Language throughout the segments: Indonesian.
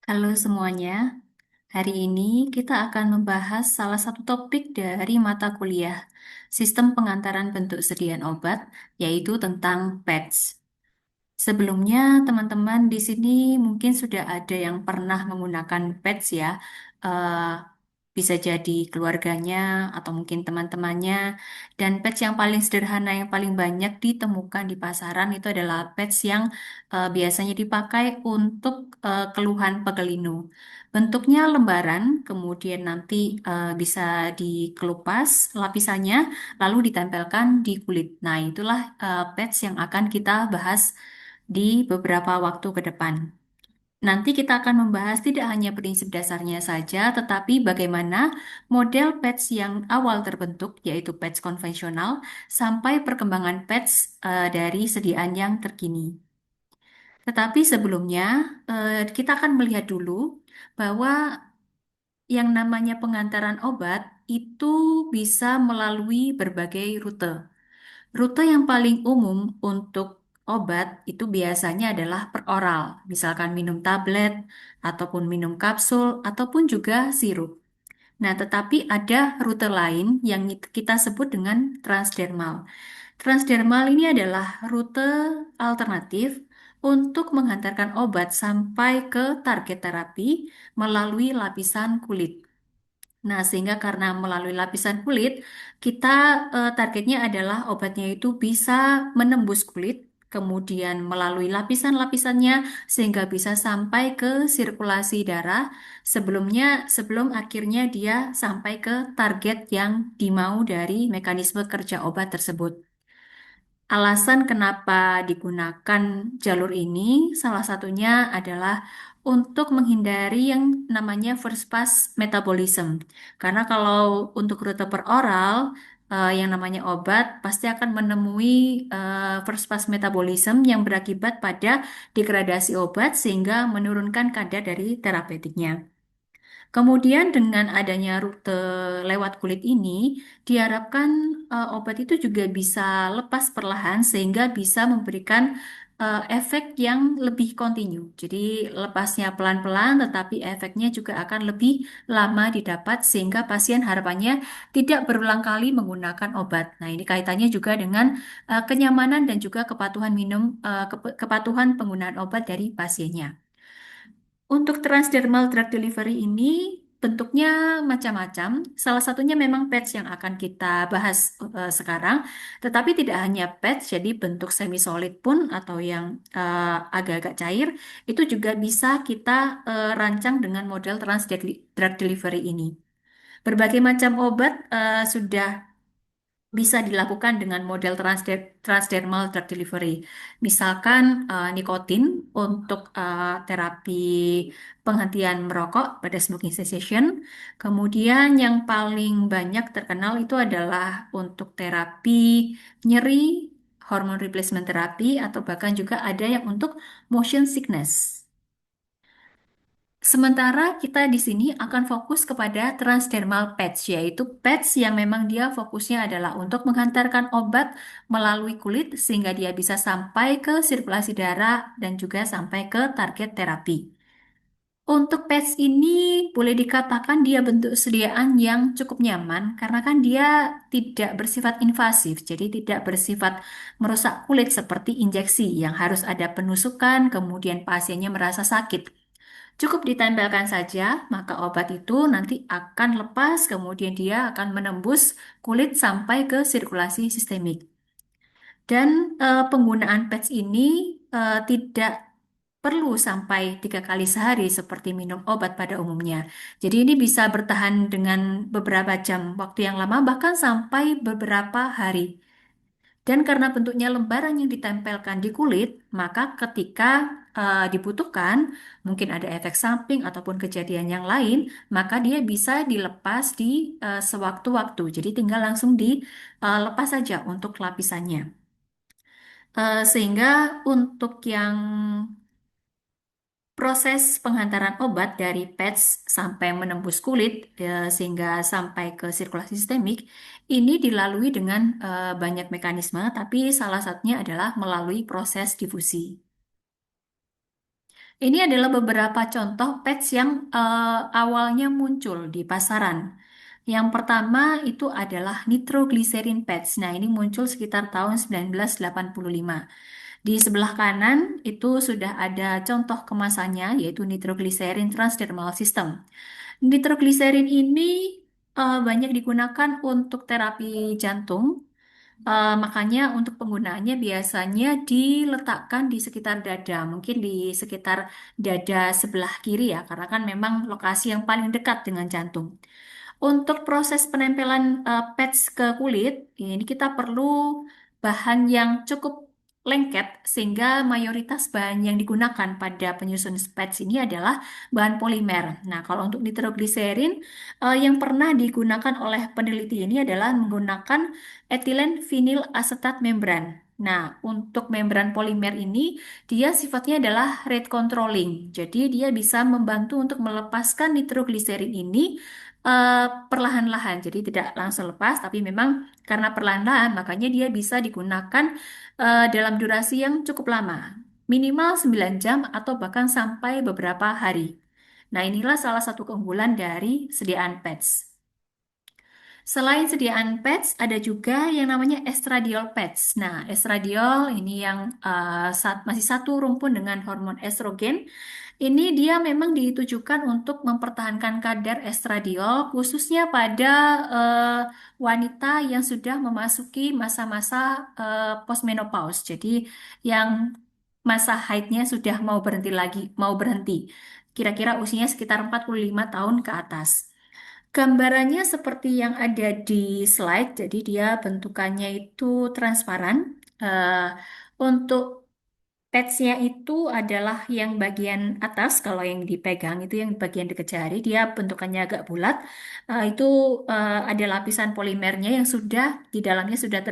Halo semuanya, hari ini kita akan membahas salah satu topik dari mata kuliah Sistem Pengantaran Bentuk Sediaan Obat, yaitu tentang PETS. Sebelumnya, teman-teman di sini mungkin sudah ada yang pernah menggunakan PETS ya. Eh, Bisa jadi keluarganya atau mungkin teman-temannya. Dan PETS yang paling sederhana, yang paling banyak ditemukan di pasaran itu adalah PETS yang biasanya dipakai untuk keluhan pegelinu. Bentuknya lembaran, kemudian nanti bisa dikelupas lapisannya, lalu ditempelkan di kulit. Nah, itulah PETS yang akan kita bahas di beberapa waktu ke depan. Nanti kita akan membahas tidak hanya prinsip dasarnya saja, tetapi bagaimana model patch yang awal terbentuk, yaitu patch konvensional, sampai perkembangan patch dari sediaan yang terkini. Tetapi sebelumnya, kita akan melihat dulu bahwa yang namanya pengantaran obat itu bisa melalui berbagai rute. Rute yang paling umum untuk obat itu biasanya adalah peroral, misalkan minum tablet, ataupun minum kapsul, ataupun juga sirup. Nah, tetapi ada rute lain yang kita sebut dengan transdermal. Transdermal ini adalah rute alternatif untuk menghantarkan obat sampai ke target terapi melalui lapisan kulit. Nah, sehingga karena melalui lapisan kulit, kita targetnya adalah obatnya itu bisa menembus kulit, kemudian melalui lapisan-lapisannya sehingga bisa sampai ke sirkulasi darah sebelum akhirnya dia sampai ke target yang dimau dari mekanisme kerja obat tersebut. Alasan kenapa digunakan jalur ini, salah satunya adalah untuk menghindari yang namanya first pass metabolism. Karena kalau untuk rute peroral, yang namanya obat pasti akan menemui first pass metabolism yang berakibat pada degradasi obat sehingga menurunkan kadar dari terapeutiknya. Kemudian dengan adanya rute lewat kulit ini, diharapkan obat itu juga bisa lepas perlahan sehingga bisa memberikan efek yang lebih kontinu. Jadi lepasnya pelan-pelan tetapi efeknya juga akan lebih lama didapat sehingga pasien harapannya tidak berulang kali menggunakan obat. Nah, ini kaitannya juga dengan kenyamanan dan juga kepatuhan kepatuhan penggunaan obat dari pasiennya. Untuk transdermal drug delivery ini bentuknya macam-macam. Salah satunya memang patch yang akan kita bahas sekarang. Tetapi tidak hanya patch, jadi bentuk semi solid pun atau yang agak-agak cair itu juga bisa kita rancang dengan model drug delivery ini. Berbagai macam obat sudah bisa dilakukan dengan model transdermal drug delivery. Misalkan nikotin untuk terapi penghentian merokok pada smoking cessation. Kemudian yang paling banyak terkenal itu adalah untuk terapi nyeri, hormone replacement therapy, atau bahkan juga ada yang untuk motion sickness. Sementara kita di sini akan fokus kepada transdermal patch, yaitu patch yang memang dia fokusnya adalah untuk menghantarkan obat melalui kulit sehingga dia bisa sampai ke sirkulasi darah dan juga sampai ke target terapi. Untuk patch ini boleh dikatakan dia bentuk sediaan yang cukup nyaman karena kan dia tidak bersifat invasif, jadi tidak bersifat merusak kulit seperti injeksi yang harus ada penusukan, kemudian pasiennya merasa sakit. Cukup ditempelkan saja, maka obat itu nanti akan lepas, kemudian dia akan menembus kulit sampai ke sirkulasi sistemik. Dan penggunaan patch ini tidak perlu sampai 3 kali sehari seperti minum obat pada umumnya. Jadi ini bisa bertahan dengan beberapa jam waktu yang lama, bahkan sampai beberapa hari. Dan karena bentuknya lembaran yang ditempelkan di kulit, maka ketika dibutuhkan, mungkin ada efek samping ataupun kejadian yang lain, maka dia bisa dilepas di sewaktu-waktu. Jadi tinggal langsung dilepas saja untuk lapisannya. Sehingga untuk yang proses penghantaran obat dari patch sampai menembus kulit sehingga sampai ke sirkulasi sistemik ini dilalui dengan banyak mekanisme, tapi salah satunya adalah melalui proses difusi. Ini adalah beberapa contoh patch yang awalnya muncul di pasaran. Yang pertama itu adalah nitroglycerin patch. Nah, ini muncul sekitar tahun 1985. Di sebelah kanan itu sudah ada contoh kemasannya, yaitu nitroglycerin transdermal system. Nitroglycerin ini banyak digunakan untuk terapi jantung. Makanya untuk penggunaannya biasanya diletakkan di sekitar dada, mungkin di sekitar dada sebelah kiri ya, karena kan memang lokasi yang paling dekat dengan jantung. Untuk proses penempelan patch ke kulit, ini kita perlu bahan yang cukup lengket sehingga mayoritas bahan yang digunakan pada penyusun patch ini adalah bahan polimer. Nah, kalau untuk nitroglycerin yang pernah digunakan oleh peneliti ini adalah menggunakan etilen vinil asetat membran. Nah, untuk membran polimer ini dia sifatnya adalah rate controlling. Jadi dia bisa membantu untuk melepaskan nitroglycerin ini perlahan-lahan. Jadi tidak langsung lepas, tapi memang karena perlahan-lahan, makanya dia bisa digunakan dalam durasi yang cukup lama. Minimal 9 jam atau bahkan sampai beberapa hari. Nah, inilah salah satu keunggulan dari sediaan patch. Selain sediaan patch, ada juga yang namanya estradiol patch. Nah, estradiol ini yang masih satu rumpun dengan hormon estrogen. Ini dia memang ditujukan untuk mempertahankan kadar estradiol, khususnya pada eh, wanita yang sudah memasuki masa-masa postmenopause. Jadi, yang masa haidnya sudah mau berhenti lagi, mau berhenti. Kira-kira usianya sekitar 45 tahun ke atas. Gambarannya seperti yang ada di slide, jadi dia bentukannya itu transparan. Eh, untuk pads-nya itu adalah yang bagian atas, kalau yang dipegang itu yang bagian dekat jari, dia bentukannya agak bulat. Itu ada lapisan polimernya yang sudah di dalamnya sudah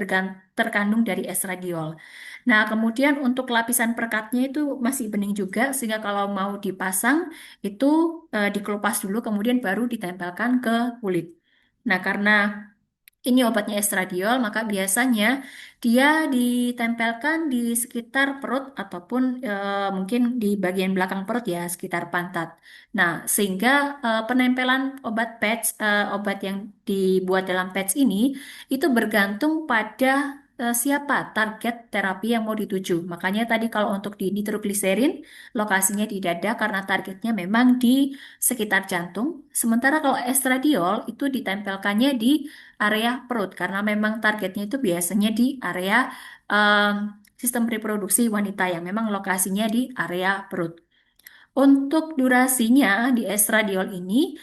terkandung dari estradiol. Nah, kemudian untuk lapisan perekatnya itu masih bening juga, sehingga kalau mau dipasang itu dikelupas dulu, kemudian baru ditempelkan ke kulit. Nah, karena ini obatnya estradiol, maka biasanya dia ditempelkan di sekitar perut ataupun mungkin di bagian belakang perut ya, sekitar pantat. Nah, sehingga penempelan obat patch, obat yang dibuat dalam patch ini itu bergantung pada siapa target terapi yang mau dituju. Makanya tadi kalau untuk di nitroglycerin, lokasinya di dada karena targetnya memang di sekitar jantung. Sementara kalau estradiol itu ditempelkannya di area perut karena memang targetnya itu biasanya di area em, sistem reproduksi wanita yang memang lokasinya di area perut. Untuk durasinya di estradiol ini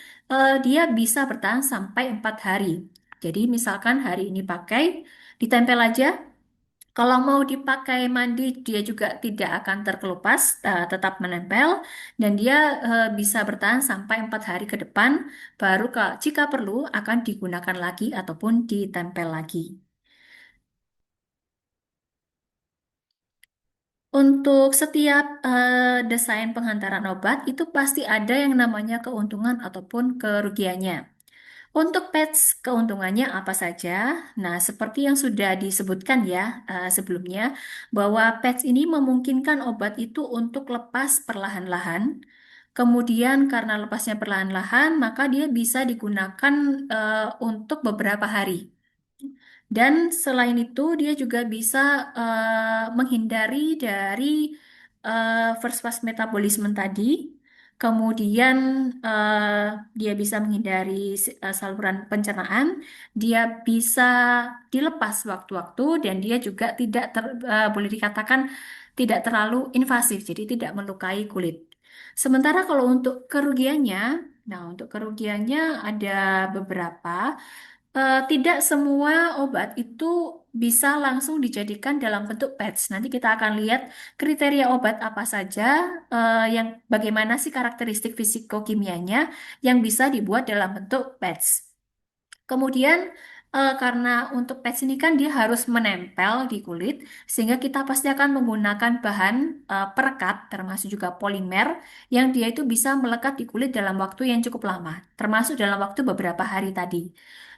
dia bisa bertahan sampai 4 hari. Jadi misalkan hari ini pakai, ditempel aja. Kalau mau dipakai mandi, dia juga tidak akan terkelupas, tetap menempel, dan dia bisa bertahan sampai 4 hari ke depan, baru jika perlu akan digunakan lagi ataupun ditempel lagi. Untuk setiap desain penghantaran obat, itu pasti ada yang namanya keuntungan ataupun kerugiannya. Untuk patch keuntungannya apa saja? Nah, seperti yang sudah disebutkan ya sebelumnya, bahwa patch ini memungkinkan obat itu untuk lepas perlahan-lahan. Kemudian karena lepasnya perlahan-lahan, maka dia bisa digunakan untuk beberapa hari. Dan selain itu, dia juga bisa menghindari dari first pass metabolisme tadi. Kemudian dia bisa menghindari saluran pencernaan. Dia bisa dilepas waktu-waktu dan dia juga tidak boleh dikatakan tidak terlalu invasif, jadi tidak melukai kulit. Sementara kalau untuk kerugiannya, nah untuk kerugiannya ada beberapa. Tidak semua obat itu bisa langsung dijadikan dalam bentuk patch. Nanti kita akan lihat kriteria obat apa saja, yang bagaimana sih karakteristik fisikokimianya yang bisa dibuat dalam bentuk patch. Kemudian karena untuk patch ini kan dia harus menempel di kulit, sehingga kita pasti akan menggunakan bahan perekat, termasuk juga polimer, yang dia itu bisa melekat di kulit dalam waktu yang cukup lama, termasuk dalam waktu beberapa hari tadi.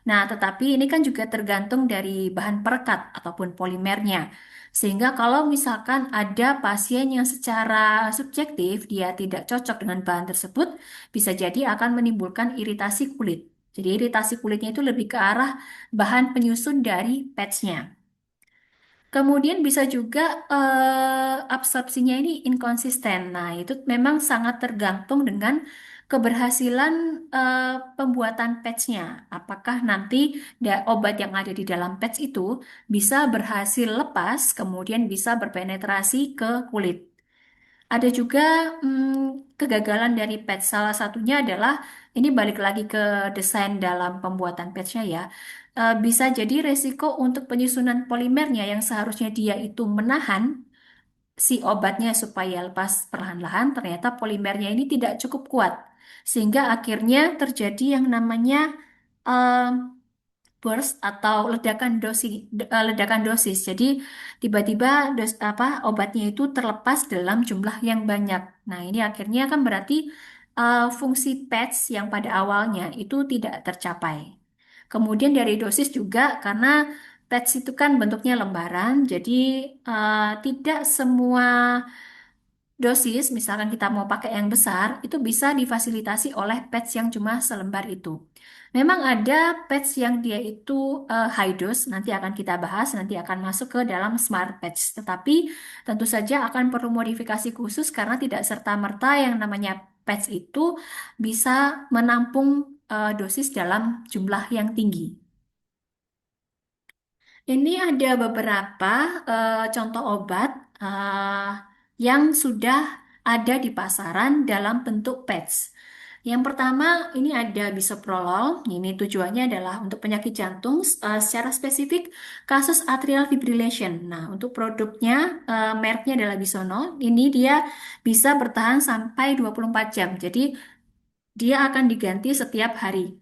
Nah, tetapi ini kan juga tergantung dari bahan perekat ataupun polimernya. Sehingga kalau misalkan ada pasien yang secara subjektif dia tidak cocok dengan bahan tersebut, bisa jadi akan menimbulkan iritasi kulit. Jadi iritasi kulitnya itu lebih ke arah bahan penyusun dari patchnya. Kemudian bisa juga absorpsinya ini inkonsisten. Nah, itu memang sangat tergantung dengan keberhasilan pembuatan patchnya. Apakah nanti obat yang ada di dalam patch itu bisa berhasil lepas, kemudian bisa berpenetrasi ke kulit. Ada juga kegagalan dari patch. Salah satunya adalah ini balik lagi ke desain dalam pembuatan patchnya ya. Bisa jadi resiko untuk penyusunan polimernya yang seharusnya dia itu menahan si obatnya supaya lepas perlahan-lahan, ternyata polimernya ini tidak cukup kuat. Sehingga akhirnya terjadi yang namanya burst atau ledakan dosis. Jadi tiba-tiba obatnya itu terlepas dalam jumlah yang banyak. Nah, ini akhirnya kan berarti fungsi patch yang pada awalnya itu tidak tercapai. Kemudian dari dosis juga karena patch itu kan bentuknya lembaran, jadi tidak semua dosis, misalkan kita mau pakai yang besar, itu bisa difasilitasi oleh patch yang cuma selembar itu. Memang ada patch yang dia itu high dose, nanti akan kita bahas, nanti akan masuk ke dalam smart patch. Tetapi tentu saja akan perlu modifikasi khusus karena tidak serta-merta yang namanya patch itu bisa menampung dosis dalam jumlah yang tinggi. Ini ada beberapa contoh obat eh, yang sudah ada di pasaran dalam bentuk patch. Yang pertama, ini ada bisoprolol. Ini tujuannya adalah untuk penyakit jantung, secara spesifik kasus atrial fibrillation. Nah, untuk produknya, mereknya adalah Bisono. Ini dia bisa bertahan sampai 24 jam. Jadi, dia akan diganti setiap hari.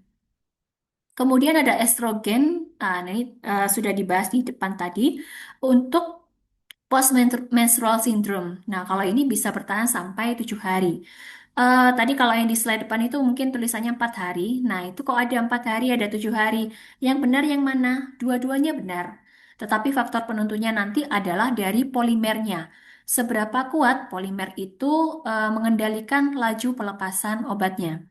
Kemudian ada estrogen, nah ini sudah dibahas di depan tadi, untuk post-menstrual syndrome. Nah, kalau ini bisa bertahan sampai 7 hari. Tadi kalau yang di slide depan itu mungkin tulisannya 4 hari. Nah, itu kok ada 4 hari, ada 7 hari. Yang benar yang mana? Dua-duanya benar. Tetapi faktor penentunya nanti adalah dari polimernya. Seberapa kuat polimer itu mengendalikan laju pelepasan obatnya.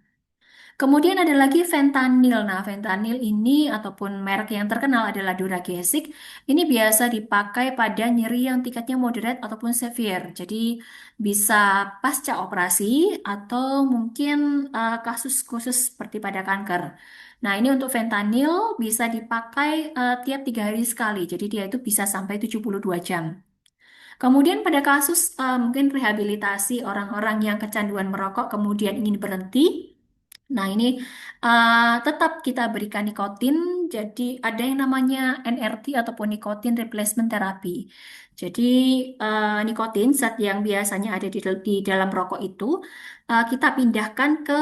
Kemudian ada lagi fentanyl. Nah, fentanyl ini ataupun merek yang terkenal adalah Duragesic. Ini biasa dipakai pada nyeri yang tingkatnya moderate ataupun severe. Jadi bisa pasca operasi atau mungkin kasus khusus seperti pada kanker. Nah, ini untuk fentanyl bisa dipakai tiap 3 hari sekali. Jadi dia itu bisa sampai 72 jam. Kemudian pada kasus mungkin rehabilitasi orang-orang yang kecanduan merokok kemudian ingin berhenti. Nah, ini tetap kita berikan nikotin, jadi ada yang namanya NRT ataupun nikotin replacement therapy. Jadi nikotin, zat yang biasanya ada di dalam rokok itu, kita pindahkan ke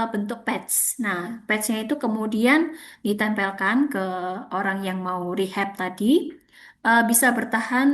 bentuk patch. Nah, patchnya itu kemudian ditempelkan ke orang yang mau rehab tadi, bisa bertahan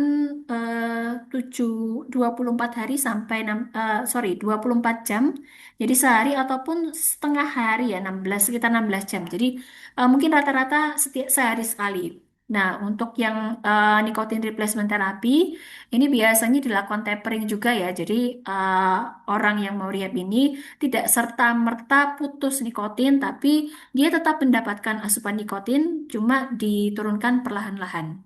7, 24 hari sampai 24 jam. Jadi sehari ataupun setengah hari ya, 16 sekitar 16 jam. Jadi mungkin rata-rata setiap sehari sekali. Nah, untuk yang nicotine replacement therapy ini biasanya dilakukan tapering juga ya. Jadi eh, orang yang mau rehab ini tidak serta-merta putus nikotin, tapi dia tetap mendapatkan asupan nikotin, cuma diturunkan perlahan-lahan.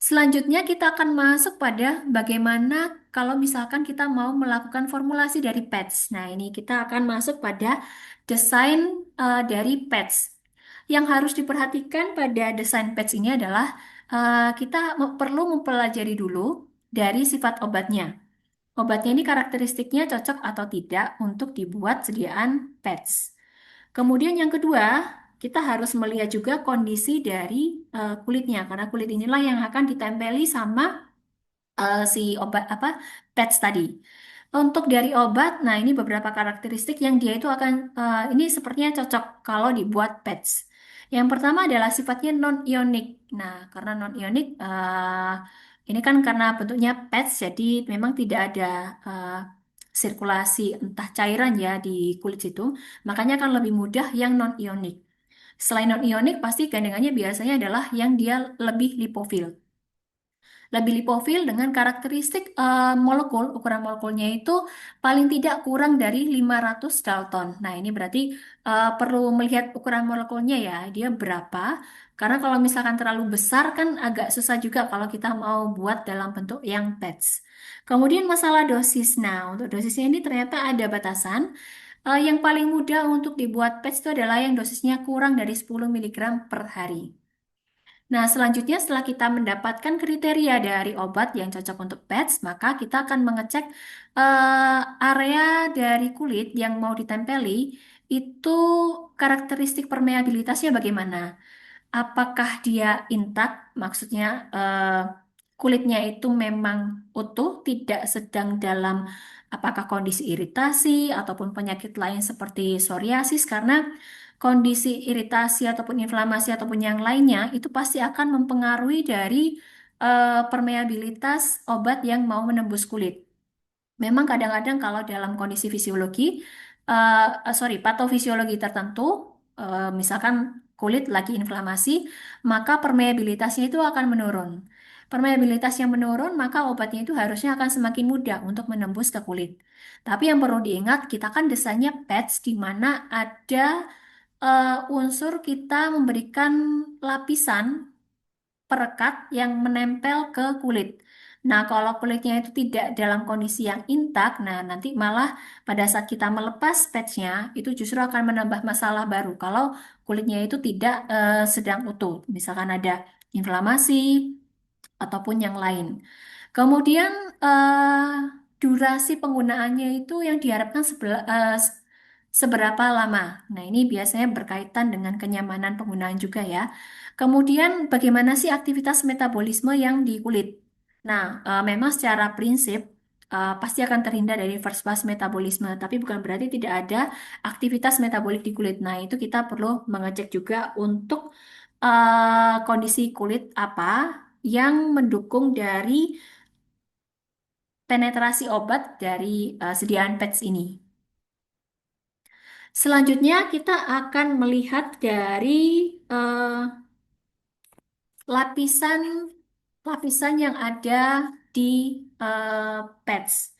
Selanjutnya kita akan masuk pada bagaimana kalau misalkan kita mau melakukan formulasi dari patch. Nah, ini kita akan masuk pada desain dari patch. Yang harus diperhatikan pada desain patch ini adalah kita perlu mempelajari dulu dari sifat obatnya. Obatnya ini karakteristiknya cocok atau tidak untuk dibuat sediaan patch. Kemudian yang kedua, kita harus melihat juga kondisi dari kulitnya karena kulit inilah yang akan ditempeli sama si obat apa patch tadi. Untuk dari obat, nah ini beberapa karakteristik yang dia itu akan ini sepertinya cocok kalau dibuat patch. Yang pertama adalah sifatnya non-ionik. Nah, karena non-ionik ini kan karena bentuknya patch, jadi memang tidak ada eh, sirkulasi entah cairan ya di kulit situ, makanya akan lebih mudah yang non-ionik. Selain non-ionik, pasti gandengannya biasanya adalah yang dia lebih lipofil. Lebih lipofil dengan karakteristik molekul, ukuran molekulnya itu paling tidak kurang dari 500 Dalton. Nah, ini berarti perlu melihat ukuran molekulnya ya, dia berapa. Karena kalau misalkan terlalu besar kan agak susah juga kalau kita mau buat dalam bentuk yang patch. Kemudian masalah dosis. Nah, untuk dosisnya ini ternyata ada batasan. Yang paling mudah untuk dibuat patch itu adalah yang dosisnya kurang dari 10 miligram per hari. Nah, selanjutnya setelah kita mendapatkan kriteria dari obat yang cocok untuk pets, maka kita akan mengecek area dari kulit yang mau ditempeli itu karakteristik permeabilitasnya bagaimana. Apakah dia intak, maksudnya kulitnya itu memang utuh, tidak sedang dalam apakah kondisi iritasi ataupun penyakit lain seperti psoriasis, karena kondisi iritasi ataupun inflamasi ataupun yang lainnya itu pasti akan mempengaruhi dari permeabilitas obat yang mau menembus kulit. Memang kadang-kadang kalau dalam kondisi fisiologi, sorry, patofisiologi tertentu, misalkan kulit lagi inflamasi, maka permeabilitasnya itu akan menurun. Permeabilitas yang menurun, maka obatnya itu harusnya akan semakin mudah untuk menembus ke kulit. Tapi yang perlu diingat, kita kan desainnya patch di mana ada unsur kita memberikan lapisan perekat yang menempel ke kulit. Nah, kalau kulitnya itu tidak dalam kondisi yang intak, nah nanti malah pada saat kita melepas patchnya, itu justru akan menambah masalah baru. Kalau kulitnya itu tidak sedang utuh, misalkan ada inflamasi ataupun yang lain. Kemudian durasi penggunaannya itu yang diharapkan seberapa lama. Nah, ini biasanya berkaitan dengan kenyamanan penggunaan juga ya. Kemudian bagaimana sih aktivitas metabolisme yang di kulit? Nah, memang secara prinsip pasti akan terhindar dari first pass metabolisme, tapi bukan berarti tidak ada aktivitas metabolik di kulit. Nah, itu kita perlu mengecek juga untuk kondisi kulit apa yang mendukung dari penetrasi obat dari sediaan patch ini. Selanjutnya kita akan melihat dari eh, lapisan lapisan yang ada di patch.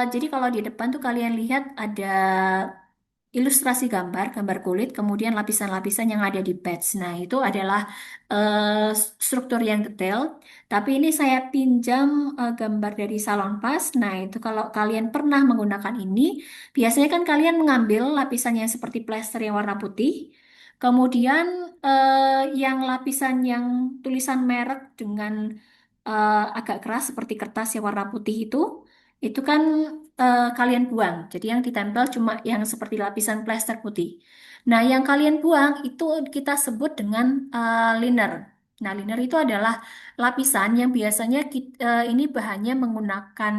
Jadi kalau di depan tuh kalian lihat ada ilustrasi gambar, gambar kulit, kemudian lapisan-lapisan yang ada di patch. Nah, itu adalah struktur yang detail. Tapi ini saya pinjam gambar dari Salon Pas. Nah, itu kalau kalian pernah menggunakan ini, biasanya kan kalian mengambil lapisan yang seperti plester yang warna putih, kemudian yang lapisan yang tulisan merek dengan agak keras seperti kertas yang warna putih itu kan kalian buang. Jadi yang ditempel cuma yang seperti lapisan plester putih. Nah, yang kalian buang itu kita sebut dengan liner. Nah, liner itu adalah lapisan yang biasanya ini bahannya menggunakan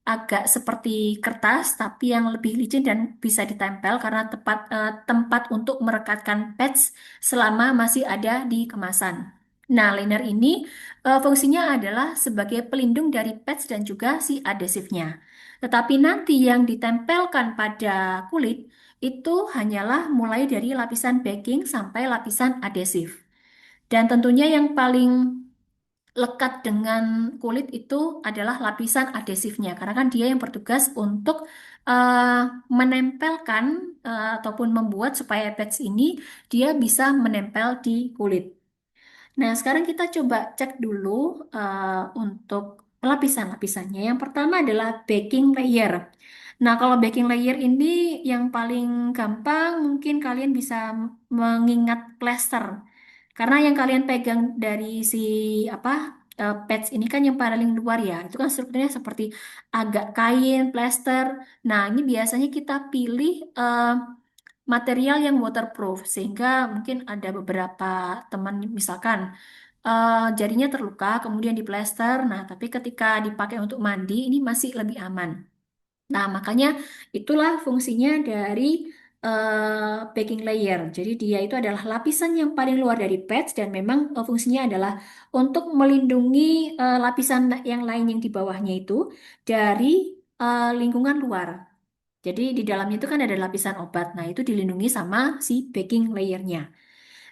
agak seperti kertas, tapi yang lebih licin dan bisa ditempel karena tempat untuk merekatkan patch selama masih ada di kemasan. Nah, liner ini fungsinya adalah sebagai pelindung dari patch dan juga si adesifnya. Tetapi nanti yang ditempelkan pada kulit itu hanyalah mulai dari lapisan backing sampai lapisan adesif. Dan tentunya yang paling lekat dengan kulit itu adalah lapisan adesifnya, karena kan dia yang bertugas untuk eh, menempelkan ataupun membuat supaya patch ini dia bisa menempel di kulit. Nah, sekarang kita coba cek dulu untuk lapisan-lapisannya. Yang pertama adalah baking layer. Nah, kalau baking layer ini yang paling gampang mungkin kalian bisa mengingat plester. Karena yang kalian pegang dari si apa pads ini kan yang paling luar ya. Itu kan strukturnya seperti agak kain, plester. Nah, ini biasanya kita pilih material yang waterproof sehingga mungkin ada beberapa teman misalkan jarinya terluka kemudian diplester. Nah, tapi ketika dipakai untuk mandi ini masih lebih aman. Nah, makanya itulah fungsinya dari baking layer. Jadi dia itu adalah lapisan yang paling luar dari pads dan memang fungsinya adalah untuk melindungi lapisan yang lain yang di bawahnya itu dari lingkungan luar. Jadi di dalamnya itu kan ada lapisan obat. Nah, itu dilindungi sama si backing layernya.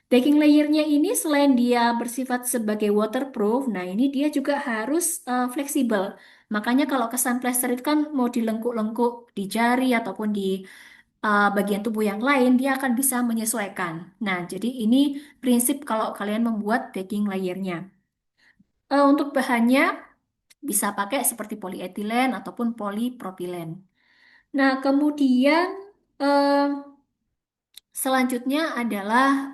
Backing layernya ini selain dia bersifat sebagai waterproof, nah ini dia juga harus fleksibel. Makanya kalau kesan plester itu kan mau dilengkuk-lengkuk di jari ataupun di bagian tubuh yang lain, dia akan bisa menyesuaikan. Nah, jadi ini prinsip kalau kalian membuat backing layernya. Untuk bahannya bisa pakai seperti polietilen ataupun polipropilen. Nah, kemudian eh, selanjutnya adalah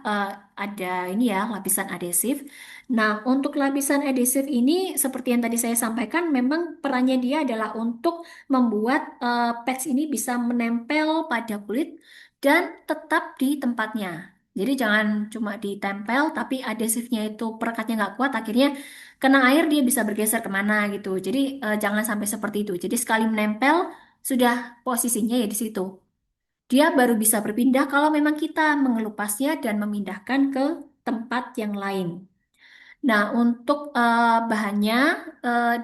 ada ini ya lapisan adhesif. Nah, untuk lapisan adhesif ini seperti yang tadi saya sampaikan, memang perannya dia adalah untuk membuat patch ini bisa menempel pada kulit dan tetap di tempatnya. Jadi jangan cuma ditempel, tapi adhesifnya itu perekatnya nggak kuat, akhirnya kena air dia bisa bergeser kemana gitu. Jadi jangan sampai seperti itu. Jadi sekali menempel sudah posisinya ya di situ. Dia baru bisa berpindah kalau memang kita mengelupasnya dan memindahkan ke tempat yang lain. Nah, untuk bahannya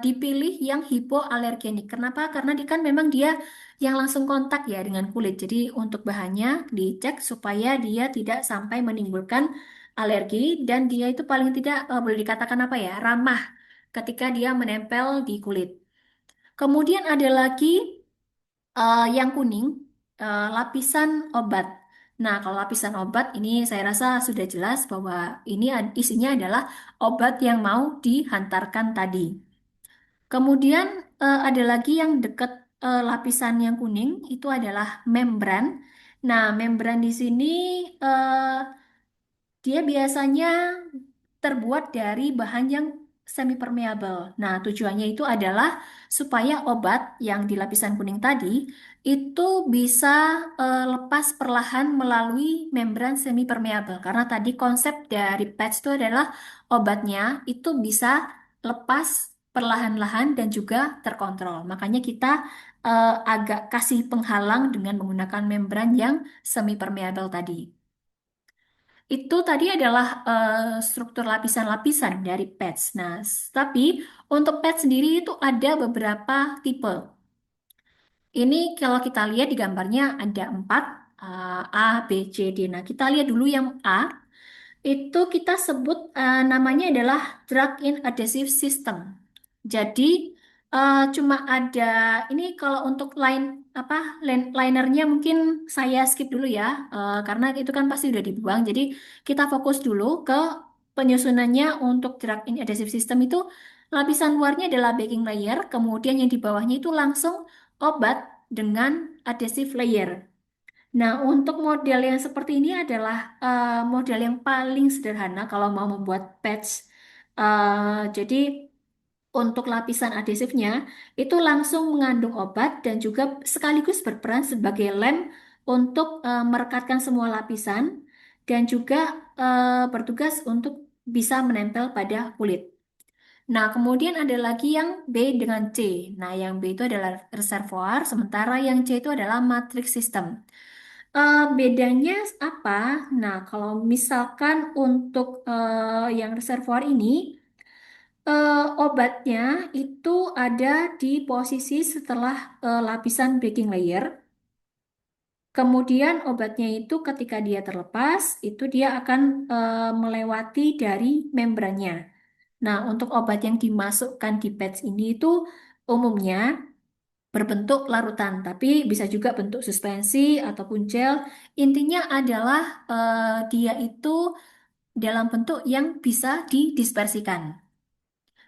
dipilih yang hipoalergenik. Kenapa? Karena kan memang dia yang langsung kontak ya dengan kulit. Jadi untuk bahannya dicek supaya dia tidak sampai menimbulkan alergi dan dia itu paling tidak boleh dikatakan apa ya, ramah ketika dia menempel di kulit. Kemudian ada lagi yang kuning, lapisan obat. Nah, kalau lapisan obat ini saya rasa sudah jelas bahwa ini isinya adalah obat yang mau dihantarkan tadi. Kemudian ada lagi yang dekat lapisan yang kuning itu adalah membran. Nah, membran di sini eh, dia biasanya terbuat dari bahan yang semi permeable. Nah, tujuannya itu adalah supaya obat yang di lapisan kuning tadi itu bisa lepas perlahan melalui membran semi permeable. Karena tadi konsep dari patch itu adalah obatnya itu bisa lepas perlahan-lahan dan juga terkontrol. Makanya kita agak kasih penghalang dengan menggunakan membran yang semi permeable tadi. Itu tadi adalah struktur lapisan-lapisan dari patch. Nah, tapi untuk patch sendiri itu ada beberapa tipe. Ini kalau kita lihat di gambarnya ada 4, A, B, C, D. Nah, kita lihat dulu yang A. Itu kita sebut namanya adalah drug-in adhesive system. Jadi cuma ada ini kalau untuk apa linernya mungkin saya skip dulu ya karena itu kan pasti udah dibuang. Jadi kita fokus dulu ke penyusunannya untuk drug-in adhesive system itu lapisan luarnya adalah baking layer, kemudian yang di bawahnya itu langsung obat dengan adhesive layer. Nah, untuk model yang seperti ini adalah model yang paling sederhana kalau mau membuat patch. Jadi, untuk lapisan adhesifnya itu langsung mengandung obat dan juga sekaligus berperan sebagai lem untuk merekatkan semua lapisan dan juga bertugas untuk bisa menempel pada kulit. Nah, kemudian ada lagi yang B dengan C. Nah, yang B itu adalah reservoir, sementara yang C itu adalah matrix system. Bedanya apa? Nah, kalau misalkan untuk yang reservoir ini, obatnya itu ada di posisi setelah lapisan baking layer. Kemudian obatnya itu ketika dia terlepas, itu dia akan melewati dari membrannya. Nah, untuk obat yang dimasukkan di patch ini itu umumnya berbentuk larutan, tapi bisa juga bentuk suspensi ataupun gel. Intinya adalah dia itu dalam bentuk yang bisa didispersikan.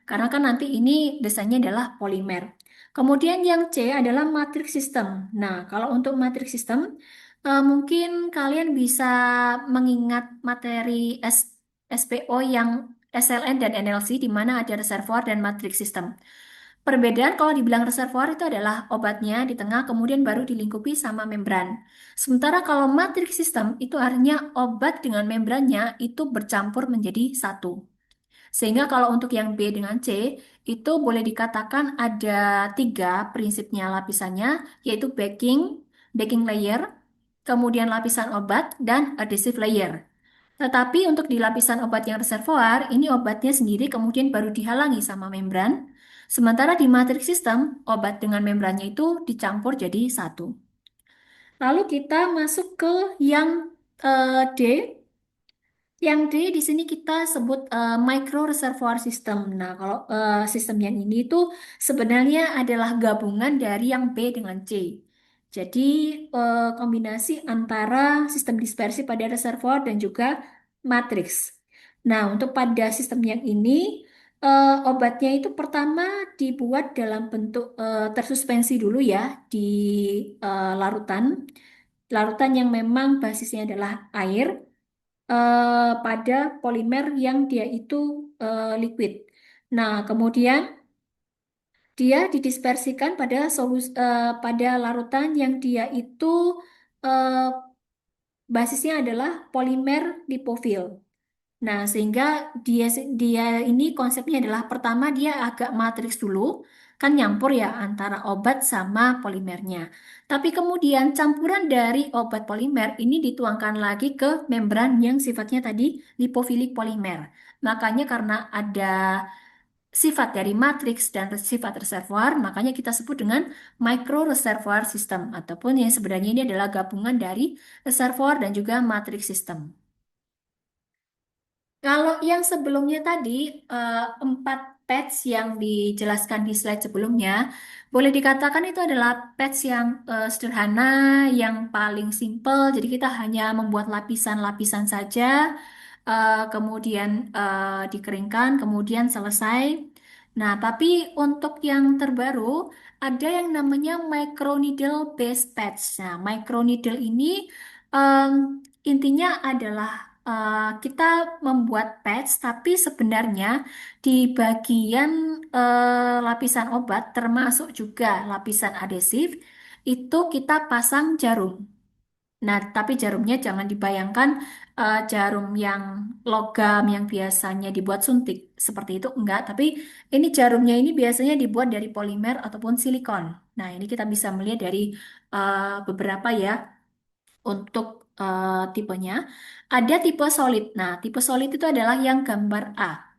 Karena kan nanti ini desainnya adalah polimer. Kemudian yang C adalah matrix system. Nah, kalau untuk matrix system, mungkin kalian bisa mengingat materi SPO yang SLN dan NLC di mana ada reservoir dan matrix system. Perbedaan kalau dibilang reservoir itu adalah obatnya di tengah kemudian baru dilingkupi sama membran. Sementara kalau matrix system itu artinya obat dengan membrannya itu bercampur menjadi satu. Sehingga kalau untuk yang B dengan C itu boleh dikatakan ada 3 prinsipnya lapisannya, yaitu baking layer, kemudian lapisan obat, dan adhesive layer. Tetapi untuk di lapisan obat yang reservoir, ini obatnya sendiri kemudian baru dihalangi sama membran. Sementara di matrix system, obat dengan membrannya itu dicampur jadi satu. Lalu kita masuk ke yang D. Yang D di sini kita sebut micro reservoir system. Nah, kalau sistem yang ini itu sebenarnya adalah gabungan dari yang B dengan C. Jadi kombinasi antara sistem dispersi pada reservoir dan juga matriks. Nah, untuk pada sistem yang ini obatnya itu pertama dibuat dalam bentuk tersuspensi dulu ya di larutan. Larutan yang memang basisnya adalah air pada polimer yang dia itu liquid. Nah, kemudian dia didispersikan pada pada larutan yang dia itu eh, basisnya adalah polimer lipofil. Nah, sehingga dia dia ini konsepnya adalah pertama dia agak matriks dulu, kan nyampur ya antara obat sama polimernya. Tapi kemudian campuran dari obat polimer ini dituangkan lagi ke membran yang sifatnya tadi lipofilik polimer. Makanya karena ada sifat dari matriks dan sifat reservoir, makanya kita sebut dengan micro reservoir system ataupun yang sebenarnya ini adalah gabungan dari reservoir dan juga matriks system. Kalau yang sebelumnya tadi, empat patch yang dijelaskan di slide sebelumnya, boleh dikatakan itu adalah patch yang sederhana, yang paling simple. Jadi kita hanya membuat lapisan-lapisan saja, kemudian dikeringkan, kemudian selesai. Nah, tapi untuk yang terbaru, ada yang namanya microneedle based patch. Nah, microneedle ini em, intinya adalah kita membuat patch, tapi sebenarnya di bagian lapisan obat, termasuk juga lapisan adesif, itu kita pasang jarum. Nah, tapi jarumnya jangan dibayangkan jarum yang logam yang biasanya dibuat suntik seperti itu, enggak. Tapi ini jarumnya ini biasanya dibuat dari polimer ataupun silikon. Nah, ini kita bisa melihat dari beberapa ya untuk tipenya. Ada tipe solid. Nah, tipe solid itu adalah yang gambar A.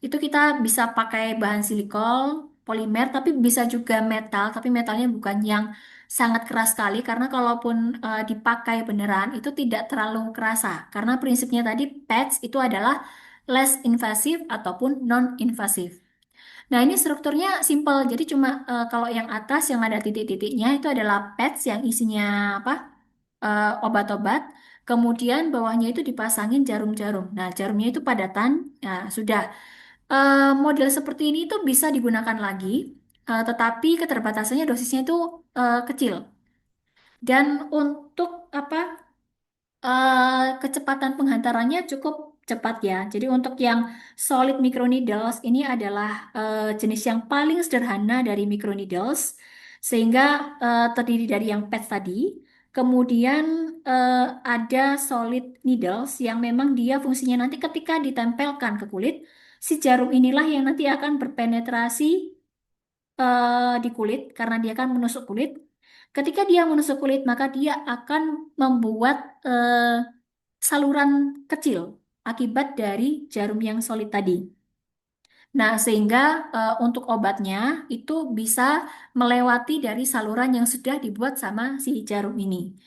Itu kita bisa pakai bahan silikon, polimer, tapi bisa juga metal, tapi metalnya bukan yang sangat keras sekali, karena kalaupun dipakai beneran, itu tidak terlalu kerasa. Karena prinsipnya tadi patch itu adalah less invasif ataupun non-invasif. Nah, ini strukturnya simple. Jadi cuma kalau yang atas yang ada titik-titiknya itu adalah pads yang isinya apa? Obat-obat. Kemudian bawahnya itu dipasangin jarum-jarum. Nah, jarumnya itu padatan. Nah, sudah. Model seperti ini itu bisa digunakan lagi, tetapi keterbatasannya dosisnya itu kecil. Dan untuk apa? Kecepatan penghantarannya cukup cepat ya. Jadi untuk yang solid microneedles ini adalah jenis yang paling sederhana dari microneedles, sehingga terdiri dari yang pads tadi. Kemudian ada solid needles yang memang dia fungsinya nanti ketika ditempelkan ke kulit, si jarum inilah yang nanti akan berpenetrasi di kulit karena dia akan menusuk kulit. Ketika dia menusuk kulit, maka dia akan membuat saluran kecil akibat dari jarum yang solid tadi. Nah, sehingga untuk obatnya itu bisa melewati dari saluran yang sudah dibuat sama si jarum ini.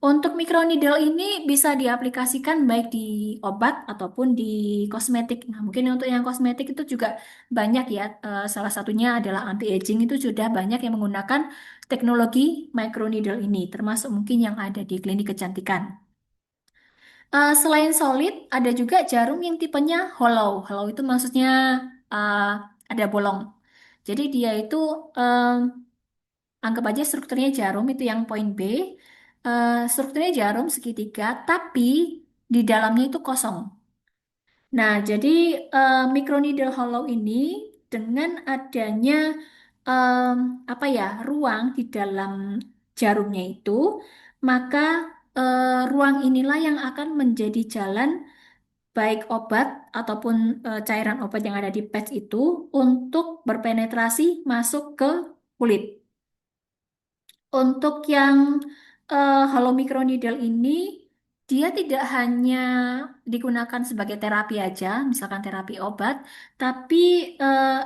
Untuk microneedle ini bisa diaplikasikan baik di obat ataupun di kosmetik. Nah, mungkin untuk yang kosmetik itu juga banyak ya. Salah satunya adalah anti-aging itu sudah banyak yang menggunakan teknologi microneedle ini, termasuk mungkin yang ada di klinik kecantikan. Selain solid, ada juga jarum yang tipenya hollow. Hollow itu maksudnya uh, ada bolong. Jadi dia itu anggap aja strukturnya jarum itu yang poin B. Strukturnya jarum segitiga, tapi di dalamnya itu kosong. Nah, jadi microneedle hollow ini dengan adanya em, apa ya ruang di dalam jarumnya itu, maka ruang inilah yang akan menjadi jalan baik obat ataupun cairan obat yang ada di patch itu untuk berpenetrasi masuk ke kulit. Untuk yang hollow microneedle ini, dia tidak hanya digunakan sebagai terapi aja, misalkan terapi obat, tapi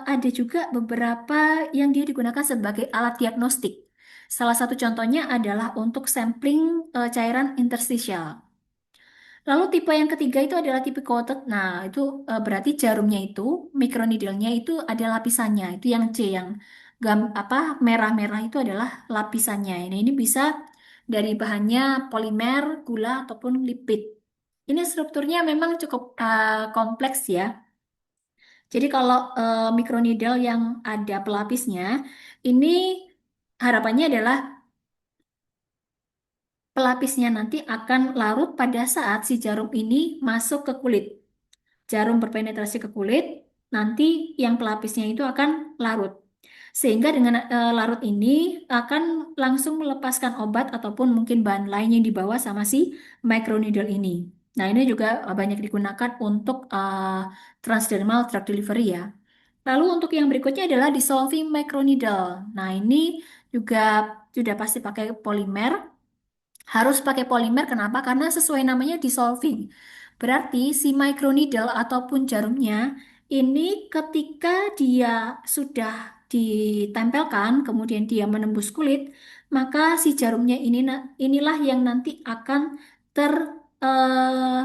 ada juga beberapa yang dia digunakan sebagai alat diagnostik. Salah satu contohnya adalah untuk sampling cairan interstisial. Lalu tipe yang ketiga itu adalah tipe coated. Nah, itu berarti jarumnya itu, microneedle-nya itu ada lapisannya. Itu yang C, yang apa merah-merah itu adalah lapisannya. Nah, ini bisa dari bahannya polimer, gula ataupun lipid. Ini strukturnya memang cukup kompleks ya. Jadi kalau microneedle yang ada pelapisnya, ini harapannya adalah pelapisnya nanti akan larut pada saat si jarum ini masuk ke kulit. Jarum berpenetrasi ke kulit, nanti yang pelapisnya itu akan larut. Sehingga dengan larut ini akan langsung melepaskan obat ataupun mungkin bahan lain yang dibawa sama si microneedle ini. Nah, ini juga banyak digunakan untuk transdermal drug delivery ya. Lalu untuk yang berikutnya adalah dissolving microneedle. Nah, ini juga sudah pasti pakai polimer. Harus pakai polimer, kenapa? Karena sesuai namanya dissolving. Berarti si microneedle ataupun jarumnya ini ketika dia sudah ditempelkan, kemudian dia menembus kulit, maka si jarumnya inilah yang nanti akan ter eh,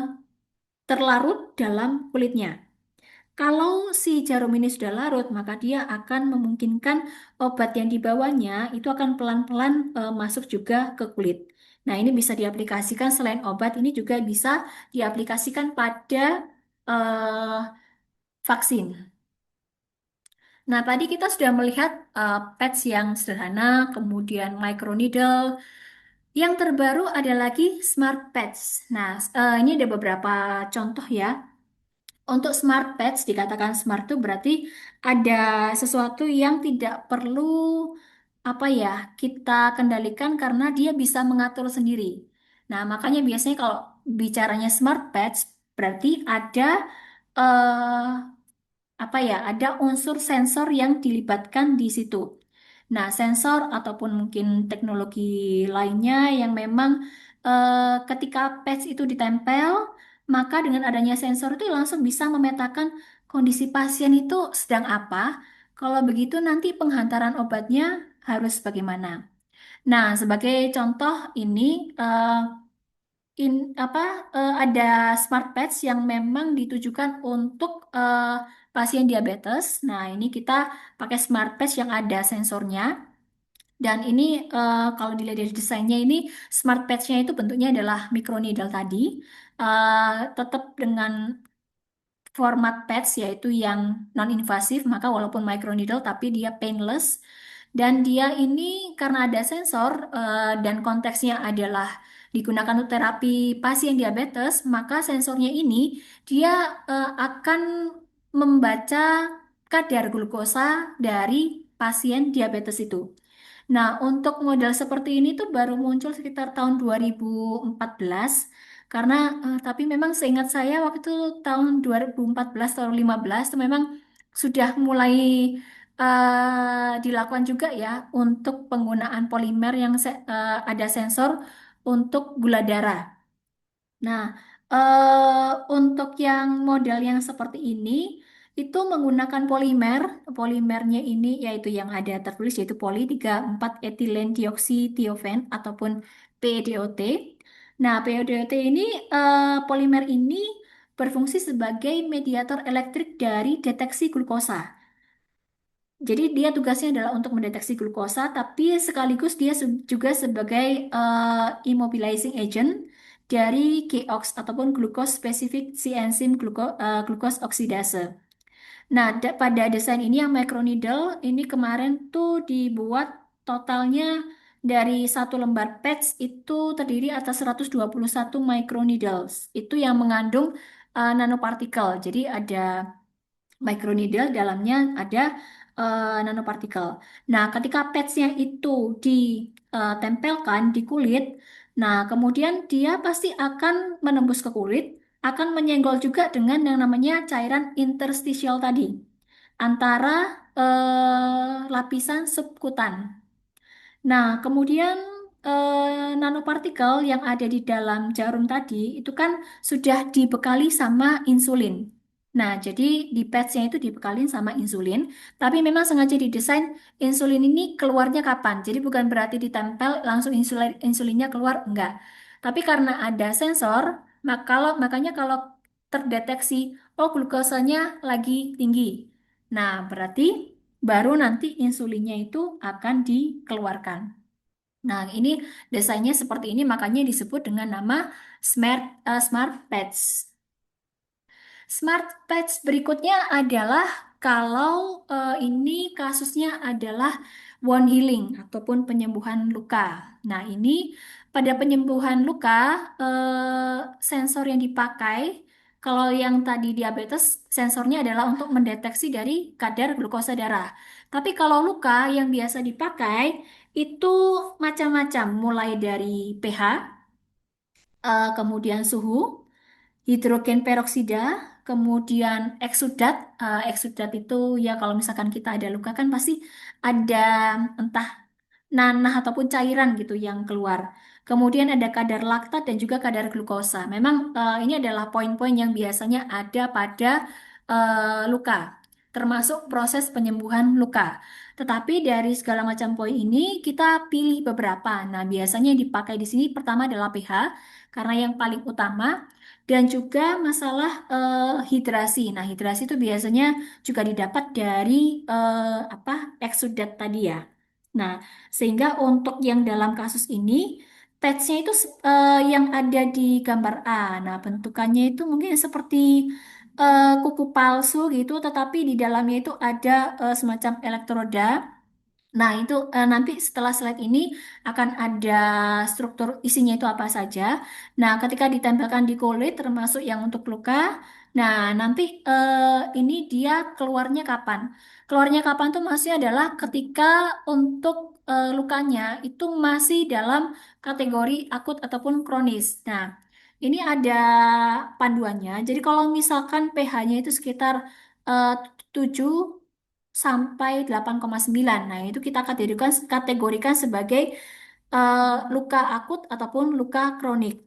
terlarut dalam kulitnya. Kalau si jarum ini sudah larut, maka dia akan memungkinkan obat yang dibawanya itu akan pelan-pelan masuk juga ke kulit. Nah, ini bisa diaplikasikan selain obat, ini juga bisa diaplikasikan pada eh, vaksin. Nah, tadi kita sudah melihat patch yang sederhana, kemudian microneedle. Yang terbaru ada lagi smart patch. Nah, ini ada beberapa contoh ya. Untuk smart patch dikatakan smart itu berarti ada sesuatu yang tidak perlu apa ya kita kendalikan karena dia bisa mengatur sendiri. Nah, makanya biasanya kalau bicaranya smart patch berarti ada eh, apa ya, ada unsur sensor yang dilibatkan di situ. Nah, sensor ataupun mungkin teknologi lainnya yang memang ketika patch itu ditempel, maka dengan adanya sensor itu langsung bisa memetakan kondisi pasien itu sedang apa. Kalau begitu nanti penghantaran obatnya harus bagaimana. Nah, sebagai contoh ini eh, in apa ada smart patch yang memang ditujukan untuk pasien diabetes. Nah, ini kita pakai smart patch yang ada sensornya. Dan ini kalau dilihat dari desainnya ini smart patch-nya itu bentuknya adalah microneedle tadi. Tetap dengan format patch yaitu yang non-invasif, maka walaupun microneedle tapi dia painless. Dan dia ini karena ada sensor dan konteksnya adalah digunakan untuk terapi pasien diabetes, maka sensornya ini dia akan membaca kadar glukosa dari pasien diabetes itu. Nah, untuk model seperti ini tuh baru muncul sekitar tahun 2014 karena tapi memang seingat saya waktu itu tahun 2014 atau 15 itu memang sudah mulai dilakukan juga ya untuk penggunaan polimer yang ada sensor untuk gula darah. Nah, untuk yang model yang seperti ini itu menggunakan polimer. Polimernya ini yaitu yang ada tertulis yaitu poli 34 etilen dioksitiofen ataupun PDOT. Nah, PDOT ini polimer ini berfungsi sebagai mediator elektrik dari deteksi glukosa. Jadi dia tugasnya adalah untuk mendeteksi glukosa, tapi sekaligus dia juga sebagai immobilizing agent dari GOX ataupun glucose specific si enzim glucose oksidase. Nah, pada desain ini yang microneedle ini kemarin tuh dibuat totalnya dari satu lembar patch itu terdiri atas 121 microneedles. Itu yang mengandung nanopartikel. Jadi ada microneedle dalamnya ada nanopartikel. Nah, ketika patchnya itu ditempelkan di kulit, nah kemudian dia pasti akan menembus ke kulit, akan menyenggol juga dengan yang namanya cairan interstisial tadi antara lapisan subkutan. Nah, kemudian nanopartikel yang ada di dalam jarum tadi itu kan sudah dibekali sama insulin. Nah, jadi di patch-nya itu dibekalin sama insulin, tapi memang sengaja didesain insulin ini keluarnya kapan. Jadi bukan berarti ditempel langsung insulinnya keluar, enggak. Tapi karena ada sensor, makanya kalau terdeteksi, oh glukosanya lagi tinggi. Nah, berarti baru nanti insulinnya itu akan dikeluarkan. Nah, ini desainnya seperti ini, makanya disebut dengan nama Smart Patch. Smart patch berikutnya adalah kalau ini kasusnya adalah wound healing ataupun penyembuhan luka. Nah, ini pada penyembuhan luka sensor yang dipakai kalau yang tadi diabetes sensornya adalah untuk mendeteksi dari kadar glukosa darah. Tapi kalau luka yang biasa dipakai itu macam-macam mulai dari pH, kemudian suhu, hidrogen peroksida, kemudian eksudat. Eksudat itu ya kalau misalkan kita ada luka kan pasti ada entah nanah ataupun cairan gitu yang keluar. Kemudian ada kadar laktat dan juga kadar glukosa. Memang ini adalah poin-poin yang biasanya ada pada luka, termasuk proses penyembuhan luka. Tetapi dari segala macam poin ini kita pilih beberapa. Nah, biasanya yang dipakai di sini pertama adalah pH karena yang paling utama dan juga masalah hidrasi. Nah, hidrasi itu biasanya juga didapat dari apa eksudat tadi ya. Nah, sehingga untuk yang dalam kasus ini, teksnya itu yang ada di gambar A. Nah, bentukannya itu mungkin seperti kuku palsu gitu, tetapi di dalamnya itu ada semacam elektroda. Nah, itu nanti setelah slide ini akan ada struktur isinya itu apa saja. Nah, ketika ditempelkan di kulit, termasuk yang untuk luka, nah nanti ini dia keluarnya kapan? Keluarnya kapan tuh maksudnya adalah ketika untuk lukanya itu masih dalam kategori akut ataupun kronis. Nah, ini ada panduannya. Jadi kalau misalkan pH-nya itu sekitar 7 sampai 8,9. Nah, itu kita kategorikan sebagai luka akut ataupun luka kronik.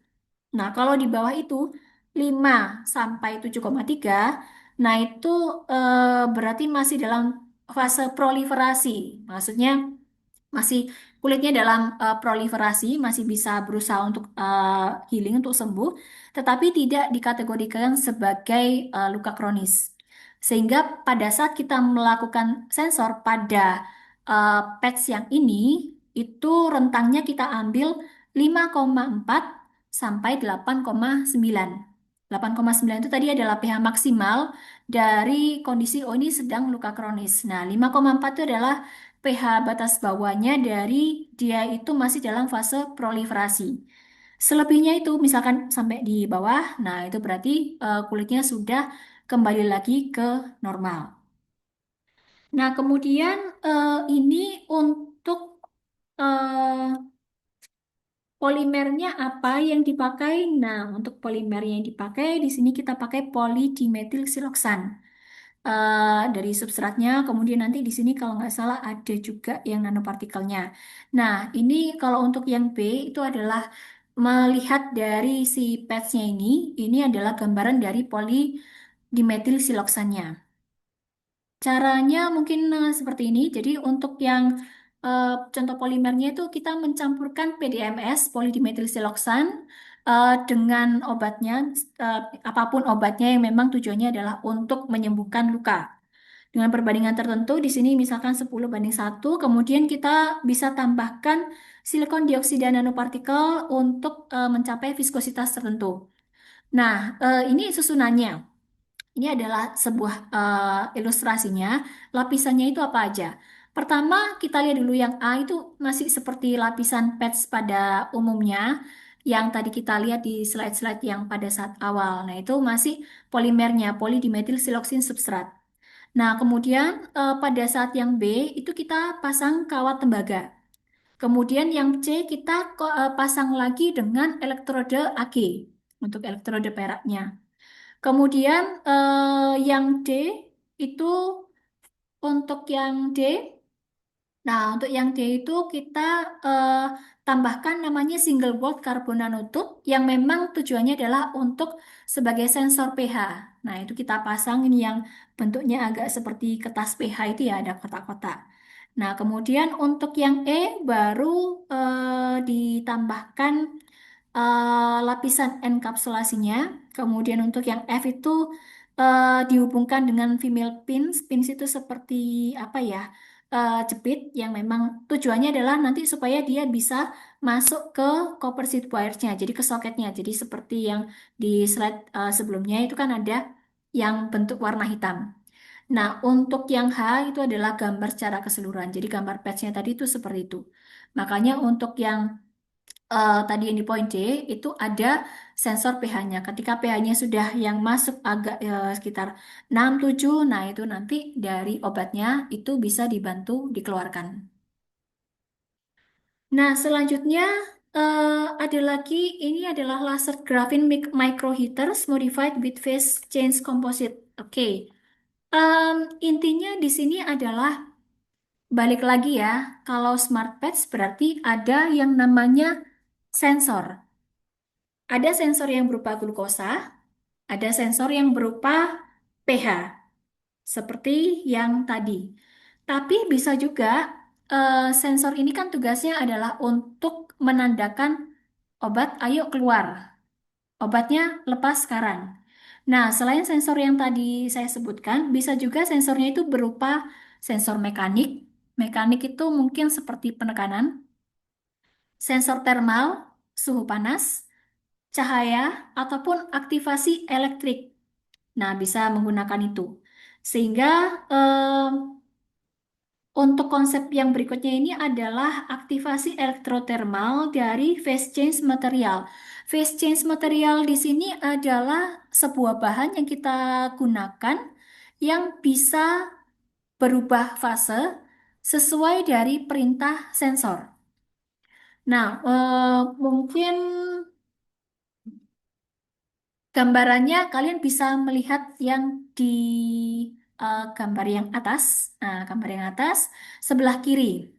Nah, kalau di bawah itu 5 sampai 7,3, nah itu berarti masih dalam fase proliferasi. Maksudnya masih kulitnya dalam proliferasi, masih bisa berusaha untuk healing, untuk sembuh, tetapi tidak dikategorikan sebagai luka kronis. Sehingga pada saat kita melakukan sensor pada patch yang ini, itu rentangnya kita ambil 5,4 sampai 8,9. 8,9 itu tadi adalah pH maksimal dari kondisi oh ini sedang luka kronis. Nah, 5,4 itu adalah pH batas bawahnya dari dia itu masih dalam fase proliferasi. Selebihnya itu misalkan sampai di bawah, nah itu berarti kulitnya sudah kembali lagi ke normal. Nah, kemudian ini untuk polimernya apa yang dipakai? Nah, untuk polimernya yang dipakai di sini kita pakai polidimetil siloksan dari substratnya. Kemudian nanti di sini kalau nggak salah ada juga yang nanopartikelnya. Nah, ini kalau untuk yang B itu adalah melihat dari si patch-nya ini adalah gambaran dari polidimetil siloksannya. Caranya mungkin seperti ini. Jadi untuk yang contoh polimernya itu kita mencampurkan PDMS, polydimethylsiloxane, dengan obatnya, eh, apapun obatnya yang memang tujuannya adalah untuk menyembuhkan luka. Dengan perbandingan tertentu, di sini misalkan 10:1, kemudian kita bisa tambahkan silikon dioksida nanopartikel untuk mencapai viskositas tertentu. Nah, ini susunannya. Ini adalah sebuah ilustrasinya. Lapisannya itu apa aja? Pertama, kita lihat dulu yang A itu masih seperti lapisan patch pada umumnya yang tadi kita lihat di slide-slide yang pada saat awal. Nah, itu masih polimernya, polydimethyl siloxane substrat. Nah, kemudian pada saat yang B itu kita pasang kawat tembaga. Kemudian yang C kita pasang lagi dengan elektrode Ag untuk elektrode peraknya. Kemudian yang D itu untuk yang D. Nah, untuk yang D itu kita eh, tambahkan namanya single wall carbon nanotube yang memang tujuannya adalah untuk sebagai sensor pH. Nah, itu kita pasangin yang bentuknya agak seperti kertas PH itu ya, ada kotak-kotak. Nah, kemudian untuk yang E baru ditambahkan lapisan enkapsulasinya. Kemudian untuk yang F itu dihubungkan dengan female pins. Pins itu seperti apa ya? Jepit yang memang tujuannya adalah nanti supaya dia bisa masuk ke copper sheet wire-nya, jadi ke soketnya. Jadi seperti yang di slide sebelumnya itu kan ada yang bentuk warna hitam. Nah, untuk yang H itu adalah gambar secara keseluruhan. Jadi gambar patch-nya tadi itu seperti itu. Makanya untuk yang tadi yang di poin C itu ada sensor pH-nya. Ketika pH-nya sudah yang masuk agak sekitar 6 7, nah itu nanti dari obatnya itu bisa dibantu dikeluarkan. Nah, selanjutnya ada lagi, ini adalah laser graphene micro heaters modified with phase change composite. Oke. Intinya di sini adalah balik lagi ya, kalau smart patch berarti ada yang namanya sensor. Ada sensor yang berupa glukosa, ada sensor yang berupa pH, seperti yang tadi. Tapi bisa juga sensor ini kan tugasnya adalah untuk menandakan obat, ayo keluar. Obatnya lepas sekarang. Nah, selain sensor yang tadi saya sebutkan, bisa juga sensornya itu berupa sensor mekanik. Mekanik itu mungkin seperti penekanan, sensor termal, suhu panas, cahaya, ataupun aktivasi elektrik. Nah, bisa menggunakan itu. Sehingga untuk konsep yang berikutnya ini adalah aktivasi elektrotermal dari phase change material. Phase change material di sini adalah sebuah bahan yang kita gunakan yang bisa berubah fase sesuai dari perintah sensor. Nah, mungkin gambarannya kalian bisa melihat yang di gambar yang atas. Nah, gambar yang atas sebelah kiri.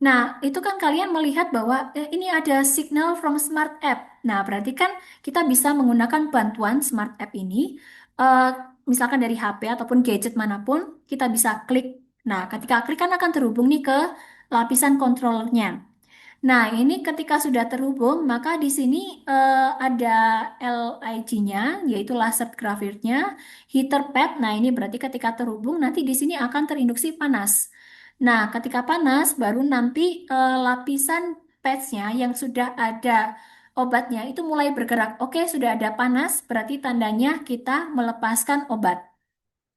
Nah, itu kan kalian melihat bahwa ini ada signal from smart app. Nah, berarti kan kita bisa menggunakan bantuan smart app ini, eh, misalkan dari HP ataupun gadget manapun, kita bisa klik. Nah, ketika klik kan akan terhubung nih ke lapisan controllernya. Nah, ini ketika sudah terhubung, maka di sini ada LIG-nya, yaitu laser graphite-nya, heater pad. Nah, ini berarti ketika terhubung, nanti di sini akan terinduksi panas. Nah, ketika panas, baru nanti lapisan pads-nya yang sudah ada obatnya itu mulai bergerak. Oke, sudah ada panas, berarti tandanya kita melepaskan obat.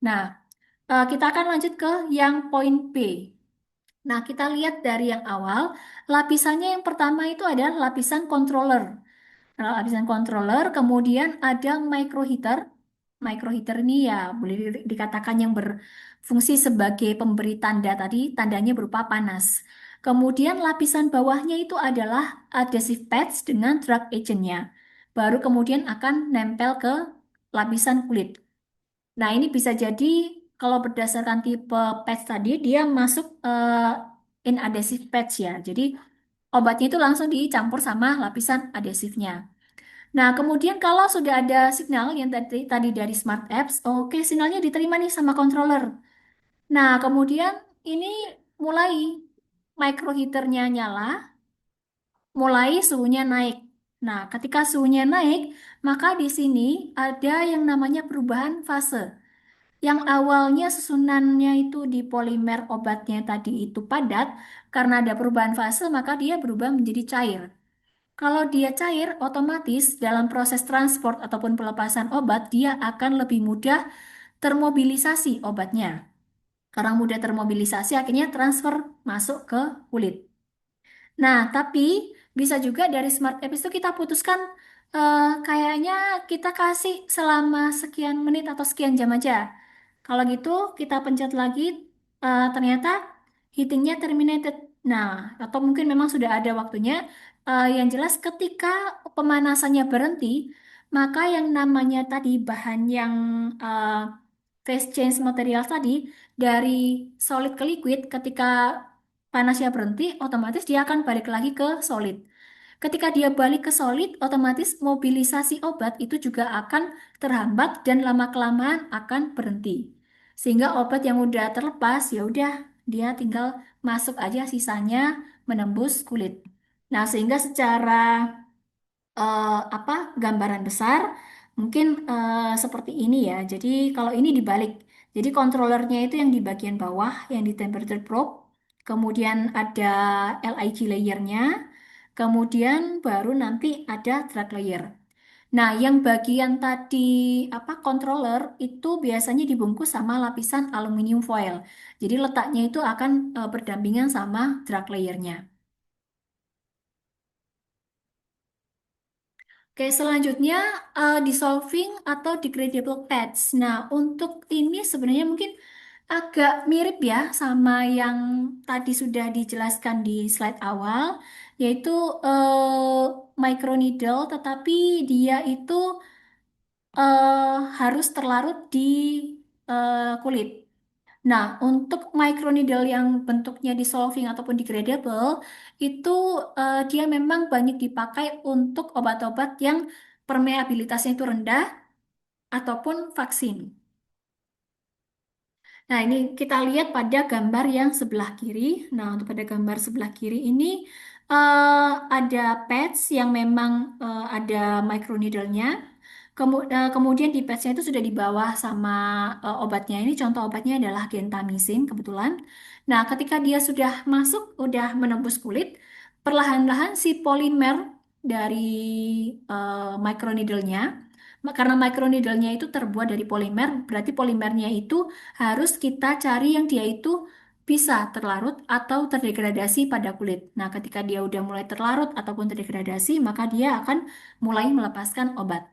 Nah, kita akan lanjut ke yang poin B. Nah, kita lihat dari yang awal, lapisannya yang pertama itu adalah lapisan controller. Nah, lapisan controller, kemudian ada micro heater. Micro heater ini ya boleh dikatakan yang berfungsi sebagai pemberi tanda tadi, tandanya berupa panas. Kemudian lapisan bawahnya itu adalah adhesive pads dengan drug agentnya. Baru kemudian akan nempel ke lapisan kulit. Nah, ini bisa jadi kalau berdasarkan tipe patch tadi, dia masuk inadhesive patch ya. Jadi obatnya itu langsung dicampur sama lapisan adhesifnya. Nah, kemudian kalau sudah ada signal yang tadi dari Smart Apps, oke, sinyalnya diterima nih sama controller. Nah, kemudian ini mulai micro heaternya nyala, mulai suhunya naik. Nah, ketika suhunya naik, maka di sini ada yang namanya perubahan fase. Yang awalnya susunannya itu di polimer obatnya tadi itu padat, karena ada perubahan fase, maka dia berubah menjadi cair. Kalau dia cair, otomatis dalam proses transport ataupun pelepasan obat, dia akan lebih mudah termobilisasi obatnya. Karena mudah termobilisasi, akhirnya transfer masuk ke kulit. Nah, tapi bisa juga dari Smart App itu kita putuskan kayaknya kita kasih selama sekian menit atau sekian jam aja. Kalau gitu kita pencet lagi, ternyata heatingnya terminated. Nah, atau mungkin memang sudah ada waktunya. Yang jelas ketika pemanasannya berhenti, maka yang namanya tadi bahan yang uh, phase change material tadi dari solid ke liquid ketika panasnya berhenti, otomatis dia akan balik lagi ke solid. Ketika dia balik ke solid, otomatis mobilisasi obat itu juga akan terhambat dan lama-kelamaan akan berhenti. Sehingga obat yang udah terlepas ya udah dia tinggal masuk aja sisanya menembus kulit. Nah, sehingga secara apa gambaran besar mungkin seperti ini ya. Jadi kalau ini dibalik, jadi controllernya itu yang di bagian bawah yang di temperature probe, kemudian ada LIG layernya, kemudian baru nanti ada drug layer. Nah, yang bagian tadi apa controller itu biasanya dibungkus sama lapisan aluminium foil. Jadi letaknya itu akan berdampingan sama drug layernya. Oke, selanjutnya dissolving atau degradable pads. Nah, untuk ini sebenarnya mungkin agak mirip ya sama yang tadi sudah dijelaskan di slide awal, yaitu microneedle, tetapi dia itu harus terlarut di kulit. Nah, untuk microneedle yang bentuknya dissolving ataupun degradable, itu dia memang banyak dipakai untuk obat-obat yang permeabilitasnya itu rendah ataupun vaksin. Nah, ini kita lihat pada gambar yang sebelah kiri. Nah, untuk pada gambar sebelah kiri ini ada pads yang memang ada microneedle-nya. Kemudian di padsnya itu sudah di bawah sama obatnya. Ini contoh obatnya adalah gentamicin kebetulan. Nah, ketika dia sudah masuk, udah menembus kulit, perlahan-lahan si polimer dari microneedle-nya, karena microneedle-nya itu terbuat dari polimer, berarti polimernya itu harus kita cari yang dia itu bisa terlarut atau terdegradasi pada kulit. Nah, ketika dia udah mulai terlarut ataupun terdegradasi, maka dia akan mulai melepaskan obat.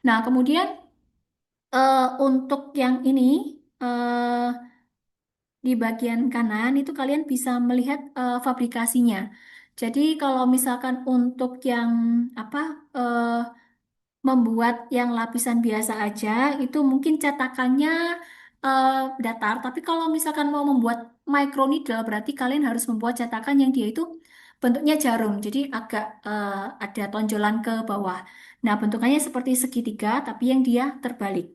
Nah, kemudian untuk yang ini eh, di bagian kanan itu kalian bisa melihat fabrikasinya. Jadi kalau misalkan untuk yang apa membuat yang lapisan biasa aja itu mungkin cetakannya eh, datar, tapi kalau misalkan mau membuat microneedle berarti kalian harus membuat cetakan yang dia itu bentuknya jarum, jadi agak ada tonjolan ke bawah. Nah, bentukannya seperti segitiga tapi yang dia terbalik.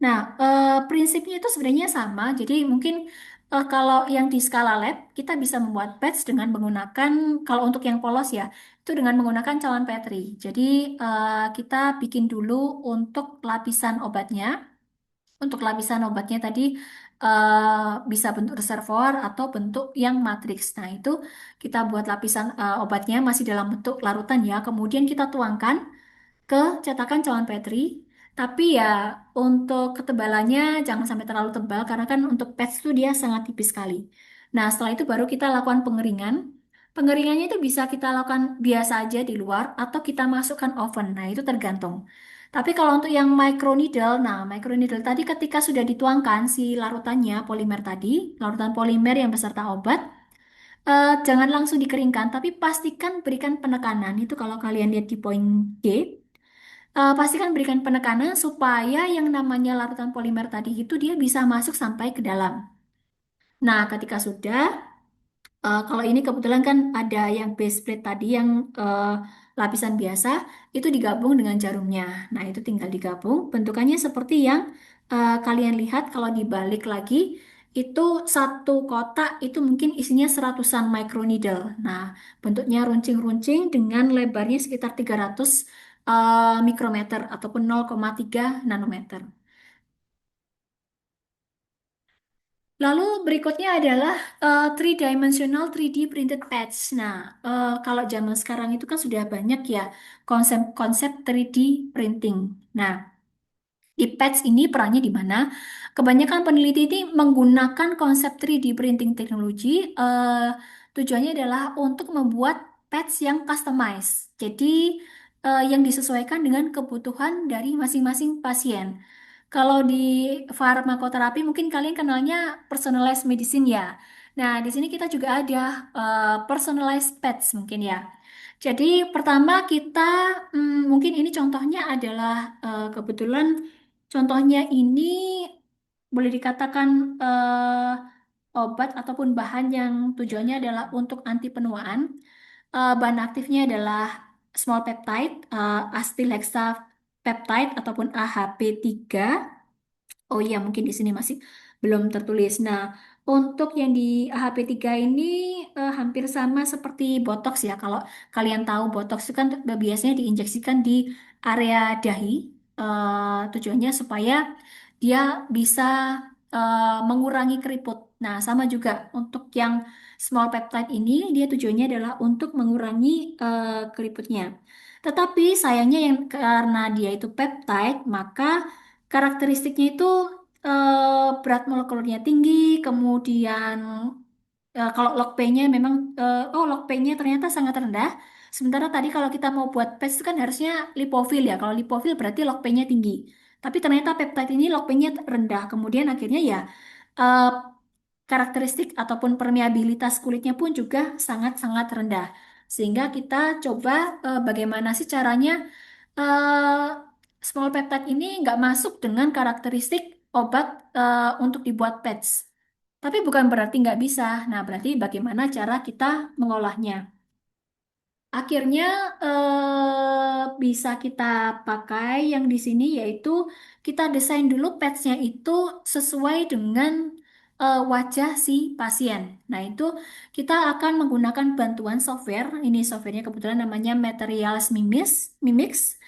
Nah, prinsipnya itu sebenarnya sama. Jadi mungkin kalau yang di skala lab kita bisa membuat patch dengan menggunakan, kalau untuk yang polos ya, itu dengan menggunakan cawan Petri. Jadi kita bikin dulu untuk lapisan obatnya. Untuk lapisan obatnya tadi bisa bentuk reservoir atau bentuk yang matriks. Nah, itu kita buat lapisan obatnya masih dalam bentuk larutan ya. Kemudian kita tuangkan ke cetakan cawan Petri. Tapi ya untuk ketebalannya jangan sampai terlalu tebal karena kan untuk patch itu dia sangat tipis sekali. Nah, setelah itu baru kita lakukan pengeringan. Pengeringannya itu bisa kita lakukan biasa aja di luar atau kita masukkan oven. Nah, itu tergantung. Tapi kalau untuk yang microneedle, nah microneedle tadi ketika sudah dituangkan si larutannya, polimer tadi, larutan polimer yang beserta obat, jangan langsung dikeringkan, tapi pastikan berikan penekanan. Itu kalau kalian lihat di poin G, pastikan berikan penekanan supaya yang namanya larutan polimer tadi itu dia bisa masuk sampai ke dalam. Nah, ketika sudah, kalau ini kebetulan kan ada yang base plate tadi yang lapisan biasa, itu digabung dengan jarumnya. Nah, itu tinggal digabung. Bentukannya seperti yang kalian lihat kalau dibalik lagi, itu satu kotak itu mungkin isinya seratusan microneedle. Nah, bentuknya runcing-runcing dengan lebarnya sekitar 300 mikrometer ataupun 0,3 nanometer. Lalu berikutnya adalah three dimensional 3D printed pads. Nah, kalau zaman sekarang itu kan sudah banyak ya konsep-konsep 3D printing. Nah, di patch ini perannya di mana? Kebanyakan peneliti ini menggunakan konsep 3D printing teknologi. Tujuannya adalah untuk membuat patch yang customized. Jadi yang disesuaikan dengan kebutuhan dari masing-masing pasien. Kalau di farmakoterapi mungkin kalian kenalnya personalized medicine ya. Nah, di sini kita juga ada personalized patch mungkin ya. Jadi pertama kita mungkin ini contohnya adalah kebetulan contohnya ini boleh dikatakan obat ataupun bahan yang tujuannya adalah untuk anti penuaan. Bahan aktifnya adalah small peptide, Astilexa peptide ataupun AHP3. Oh iya, mungkin di sini masih belum tertulis. Nah, untuk yang di AHP3 ini hampir sama seperti botox ya. Kalau kalian tahu botox itu kan biasanya diinjeksikan di area dahi. Tujuannya supaya dia bisa mengurangi keriput. Nah, sama juga untuk yang small peptide ini, dia tujuannya adalah untuk mengurangi keriputnya. Tetapi sayangnya yang karena dia itu peptide, maka karakteristiknya itu berat molekulernya tinggi, kemudian kalau log P-nya memang log P-nya ternyata sangat rendah. Sementara tadi kalau kita mau buat PES itu kan harusnya lipofil ya. Kalau lipofil berarti log P-nya tinggi. Tapi ternyata peptide ini log P-nya rendah. Kemudian akhirnya ya eh, karakteristik ataupun permeabilitas kulitnya pun juga sangat-sangat rendah. Sehingga kita coba bagaimana sih caranya eh, small peptide ini nggak masuk dengan karakteristik obat untuk dibuat patch. Tapi bukan berarti nggak bisa. Nah, berarti bagaimana cara kita mengolahnya? Akhirnya bisa kita pakai yang di sini yaitu kita desain dulu patchnya itu sesuai dengan wajah si pasien. Nah, itu kita akan menggunakan bantuan software. Ini softwarenya kebetulan namanya Materials Mimix.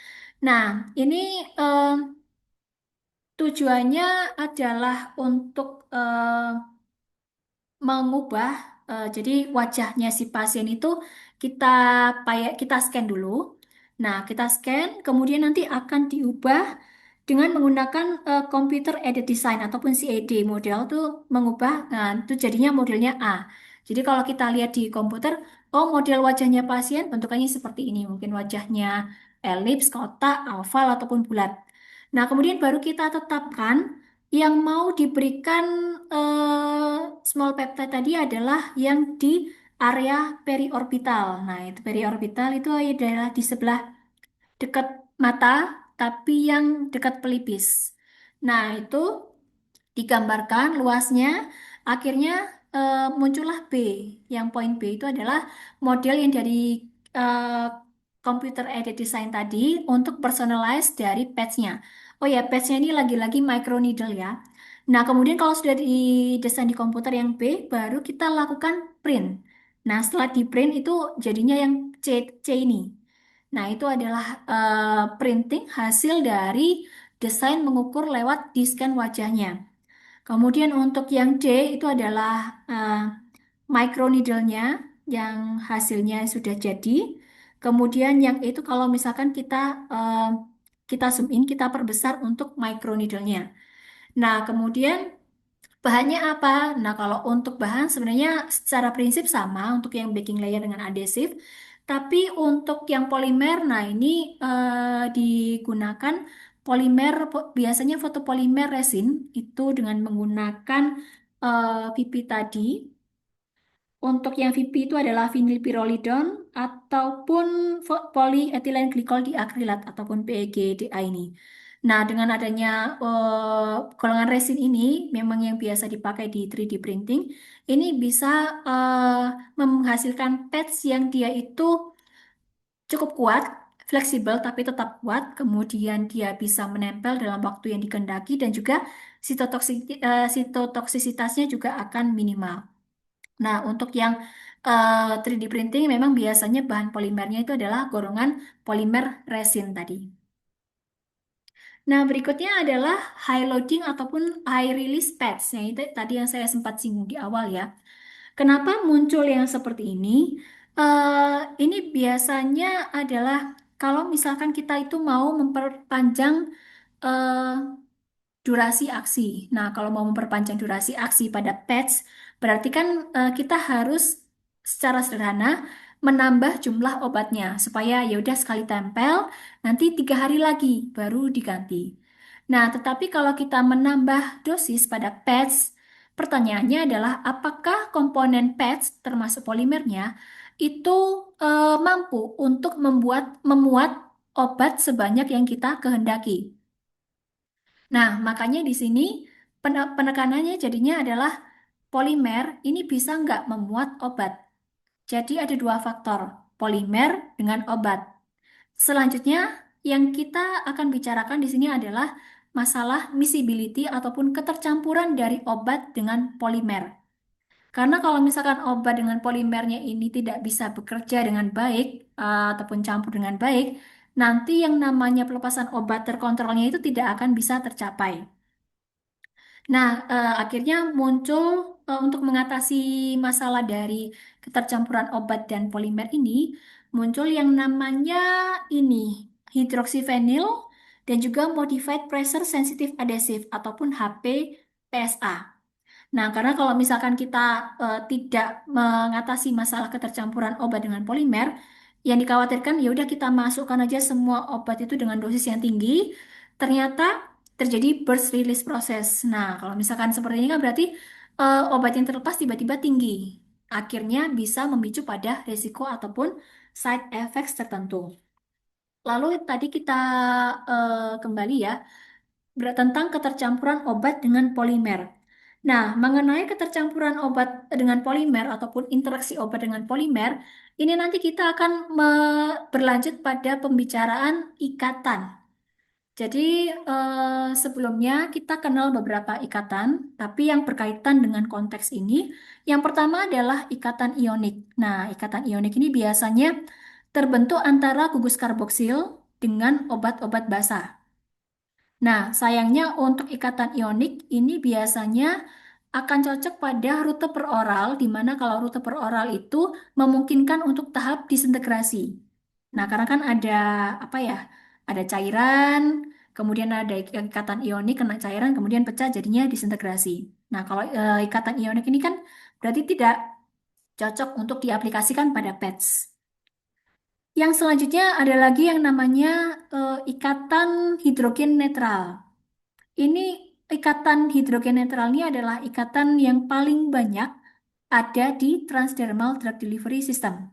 Nah, ini eh, tujuannya adalah untuk mengubah jadi wajahnya si pasien itu kita kita scan dulu. Nah, kita scan kemudian nanti akan diubah dengan menggunakan computer aided design ataupun CAD model tuh mengubah nah, itu jadinya modelnya A. Jadi kalau kita lihat di komputer, oh model wajahnya pasien bentukannya seperti ini, mungkin wajahnya elips, kotak, oval ataupun bulat. Nah, kemudian baru kita tetapkan yang mau diberikan small peptide tadi adalah yang di area periorbital. Nah, itu periorbital itu adalah di sebelah dekat mata, tapi yang dekat pelipis. Nah, itu digambarkan luasnya, akhirnya muncullah B. Yang poin B itu adalah model yang dari eh, computer aided design tadi untuk personalize dari patch-nya. Oh ya, patch-nya ini lagi-lagi microneedle ya. Nah, kemudian kalau sudah didesain di komputer yang B, baru kita lakukan print. Nah, setelah di print itu jadinya yang C ini. Nah, itu adalah printing hasil dari desain mengukur lewat di-scan wajahnya. Kemudian untuk yang D itu adalah microneedle-nya yang hasilnya sudah jadi. Kemudian yang E itu kalau misalkan kita zoom in, kita perbesar untuk microneedle-nya. Nah, kemudian bahannya apa? Nah, kalau untuk bahan sebenarnya secara prinsip sama untuk yang baking layer dengan adhesif. Tapi untuk yang polimer, nah ini digunakan polimer biasanya fotopolimer resin itu dengan menggunakan VP tadi. Untuk yang VP itu adalah vinylpyrrolidone ataupun polyethylene glycol diakrilat ataupun PEGDA ini. Nah, dengan adanya golongan resin ini, memang yang biasa dipakai di 3D printing, ini bisa menghasilkan pads yang dia itu cukup kuat, fleksibel tapi tetap kuat, kemudian dia bisa menempel dalam waktu yang dikehendaki dan juga sitotoksisitasnya juga akan minimal. Nah, untuk yang 3D printing memang biasanya bahan polimernya itu adalah golongan polimer resin tadi. Nah, berikutnya adalah high loading ataupun high release pads. Yang itu tadi yang saya sempat singgung di awal ya. Kenapa muncul yang seperti ini? Ini biasanya adalah kalau misalkan kita itu mau memperpanjang eh, durasi aksi. Nah, kalau mau memperpanjang durasi aksi pada patch, berarti kan kita harus secara sederhana menambah jumlah obatnya supaya ya udah sekali tempel, nanti 3 hari lagi baru diganti. Nah, tetapi kalau kita menambah dosis pada patch, pertanyaannya adalah apakah komponen patch termasuk polimernya itu mampu untuk memuat obat sebanyak yang kita kehendaki. Nah, makanya di sini penekanannya jadinya adalah polimer ini bisa nggak memuat obat. Jadi ada dua faktor, polimer dengan obat. Selanjutnya, yang kita akan bicarakan di sini adalah masalah miscibility ataupun ketercampuran dari obat dengan polimer. Karena kalau misalkan obat dengan polimernya ini tidak bisa bekerja dengan baik ataupun campur dengan baik, nanti yang namanya pelepasan obat terkontrolnya itu tidak akan bisa tercapai. Nah, akhirnya muncul untuk mengatasi masalah dari ketercampuran obat dan polimer ini, muncul yang namanya ini hidroksifenil dan juga modified pressure sensitive adhesive ataupun HPPSA. Nah, karena kalau misalkan kita tidak mengatasi masalah ketercampuran obat dengan polimer, yang dikhawatirkan ya udah kita masukkan aja semua obat itu dengan dosis yang tinggi, ternyata terjadi burst release proses. Nah, kalau misalkan seperti ini kan berarti obat yang terlepas tiba-tiba tinggi. Akhirnya bisa memicu pada resiko ataupun side effects tertentu. Lalu tadi kita kembali ya tentang ketercampuran obat dengan polimer. Nah, mengenai ketercampuran obat dengan polimer ataupun interaksi obat dengan polimer, ini nanti kita akan berlanjut pada pembicaraan ikatan. Jadi, sebelumnya kita kenal beberapa ikatan, tapi yang berkaitan dengan konteks ini, yang pertama adalah ikatan ionik. Nah, ikatan ionik ini biasanya terbentuk antara gugus karboksil dengan obat-obat basa. Nah, sayangnya untuk ikatan ionik ini biasanya akan cocok pada rute peroral, di mana kalau rute peroral itu memungkinkan untuk tahap disintegrasi. Nah, karena kan ada apa ya? Ada cairan, kemudian ada ikatan ionik kena cairan, kemudian pecah jadinya disintegrasi. Nah, kalau ikatan ionik ini kan berarti tidak cocok untuk diaplikasikan pada PETS. Yang selanjutnya ada lagi yang namanya ikatan hidrogen netral. Ini ikatan hidrogen netral ini adalah ikatan yang paling banyak ada di transdermal drug delivery system.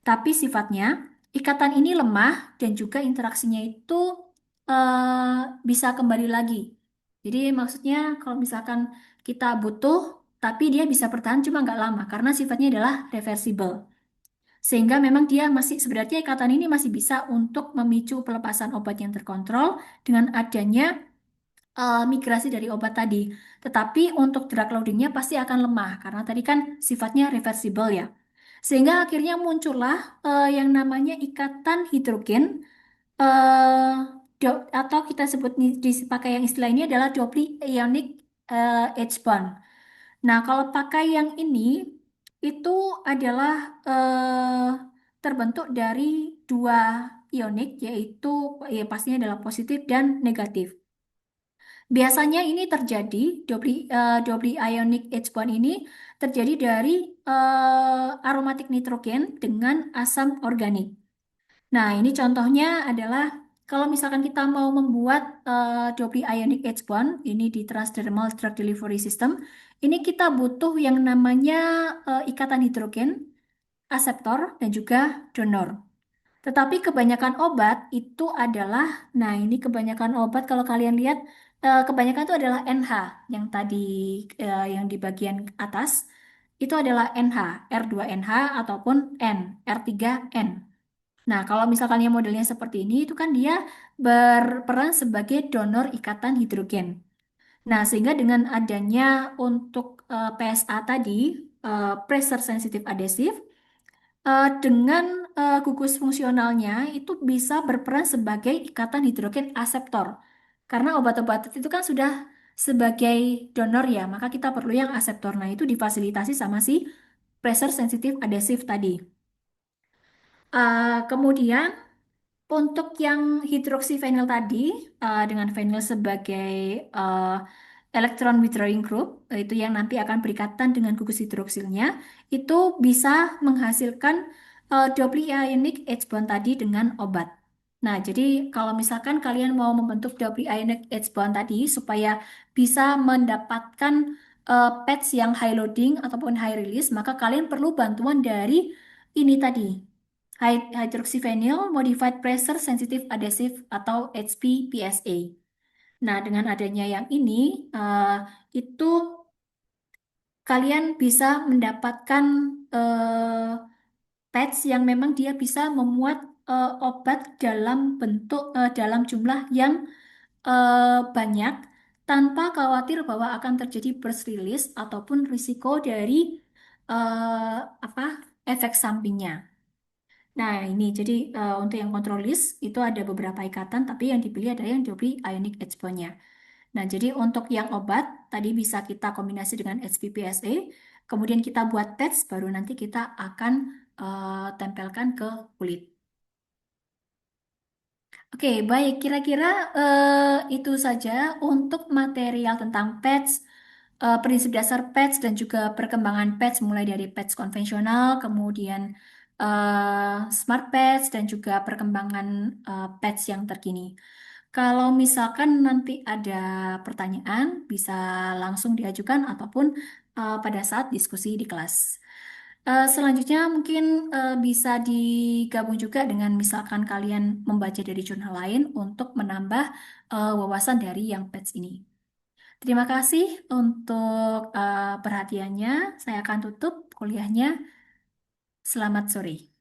Tapi sifatnya, ikatan ini lemah dan juga interaksinya itu bisa kembali lagi. Jadi maksudnya kalau misalkan kita butuh, tapi dia bisa bertahan cuma nggak lama karena sifatnya adalah reversible. Sehingga memang dia masih sebenarnya ikatan ini masih bisa untuk memicu pelepasan obat yang terkontrol dengan adanya migrasi dari obat tadi. Tetapi untuk drug loadingnya pasti akan lemah karena tadi kan sifatnya reversible ya. Sehingga akhirnya muncullah yang namanya ikatan hidrogen eh, atau kita sebut dipakai yang istilah ini adalah doubly ionic H bond. Nah, kalau pakai yang ini itu adalah terbentuk dari dua ionik yaitu ya pastinya adalah positif dan negatif. Biasanya ini terjadi, double ionic H bond ini terjadi dari aromatik nitrogen dengan asam organik. Nah, ini contohnya adalah kalau misalkan kita mau membuat double ionic H bond, ini di transdermal drug delivery system, ini kita butuh yang namanya ikatan hidrogen, aseptor, dan juga donor. Tetapi kebanyakan obat itu adalah, nah ini kebanyakan obat kalau kalian lihat, kebanyakan itu adalah NH yang tadi yang di bagian atas itu adalah NH, R2NH ataupun N, R3N. Nah, kalau misalkan yang modelnya seperti ini, itu kan dia berperan sebagai donor ikatan hidrogen. Nah, sehingga dengan adanya untuk PSA tadi, pressure sensitive adhesive, dengan gugus fungsionalnya itu bisa berperan sebagai ikatan hidrogen aseptor. Karena obat-obat itu kan sudah sebagai donor ya, maka kita perlu yang aseptor. Nah, itu difasilitasi sama si pressure sensitive adhesive tadi. Kemudian untuk yang hidroksifenil tadi, dengan fenil sebagai uh, electron withdrawing group, itu yang nanti akan berikatan dengan gugus hidroksilnya, itu bisa menghasilkan double ionic H bond tadi dengan obat. Nah, jadi kalau misalkan kalian mau membentuk double ionic H bond tadi supaya bisa mendapatkan patch yang high loading ataupun high release, maka kalian perlu bantuan dari ini tadi, hydroxyphenyl modified pressure sensitive adhesive atau HPPSA. Nah, dengan adanya yang ini, itu kalian bisa mendapatkan patch yang memang dia bisa memuat obat dalam jumlah yang banyak tanpa khawatir bahwa akan terjadi burst release ataupun risiko dari eh, apa efek sampingnya. Nah, ini jadi untuk yang control list itu ada beberapa ikatan, tapi yang dipilih adalah yang diberi ionic H bond-nya. Nah, jadi untuk yang obat tadi bisa kita kombinasi dengan HPPSA, kemudian kita buat patch, baru nanti kita akan tempelkan ke kulit. Oke, baik. Kira-kira itu saja untuk material tentang patch, prinsip dasar patch dan juga perkembangan patch mulai dari patch konvensional, kemudian smart patch dan juga perkembangan patch yang terkini. Kalau misalkan nanti ada pertanyaan, bisa langsung diajukan ataupun pada saat diskusi di kelas. Selanjutnya mungkin bisa digabung juga dengan misalkan kalian membaca dari jurnal lain untuk menambah wawasan dari yang PETS ini. Terima kasih untuk perhatiannya. Saya akan tutup kuliahnya. Selamat sore.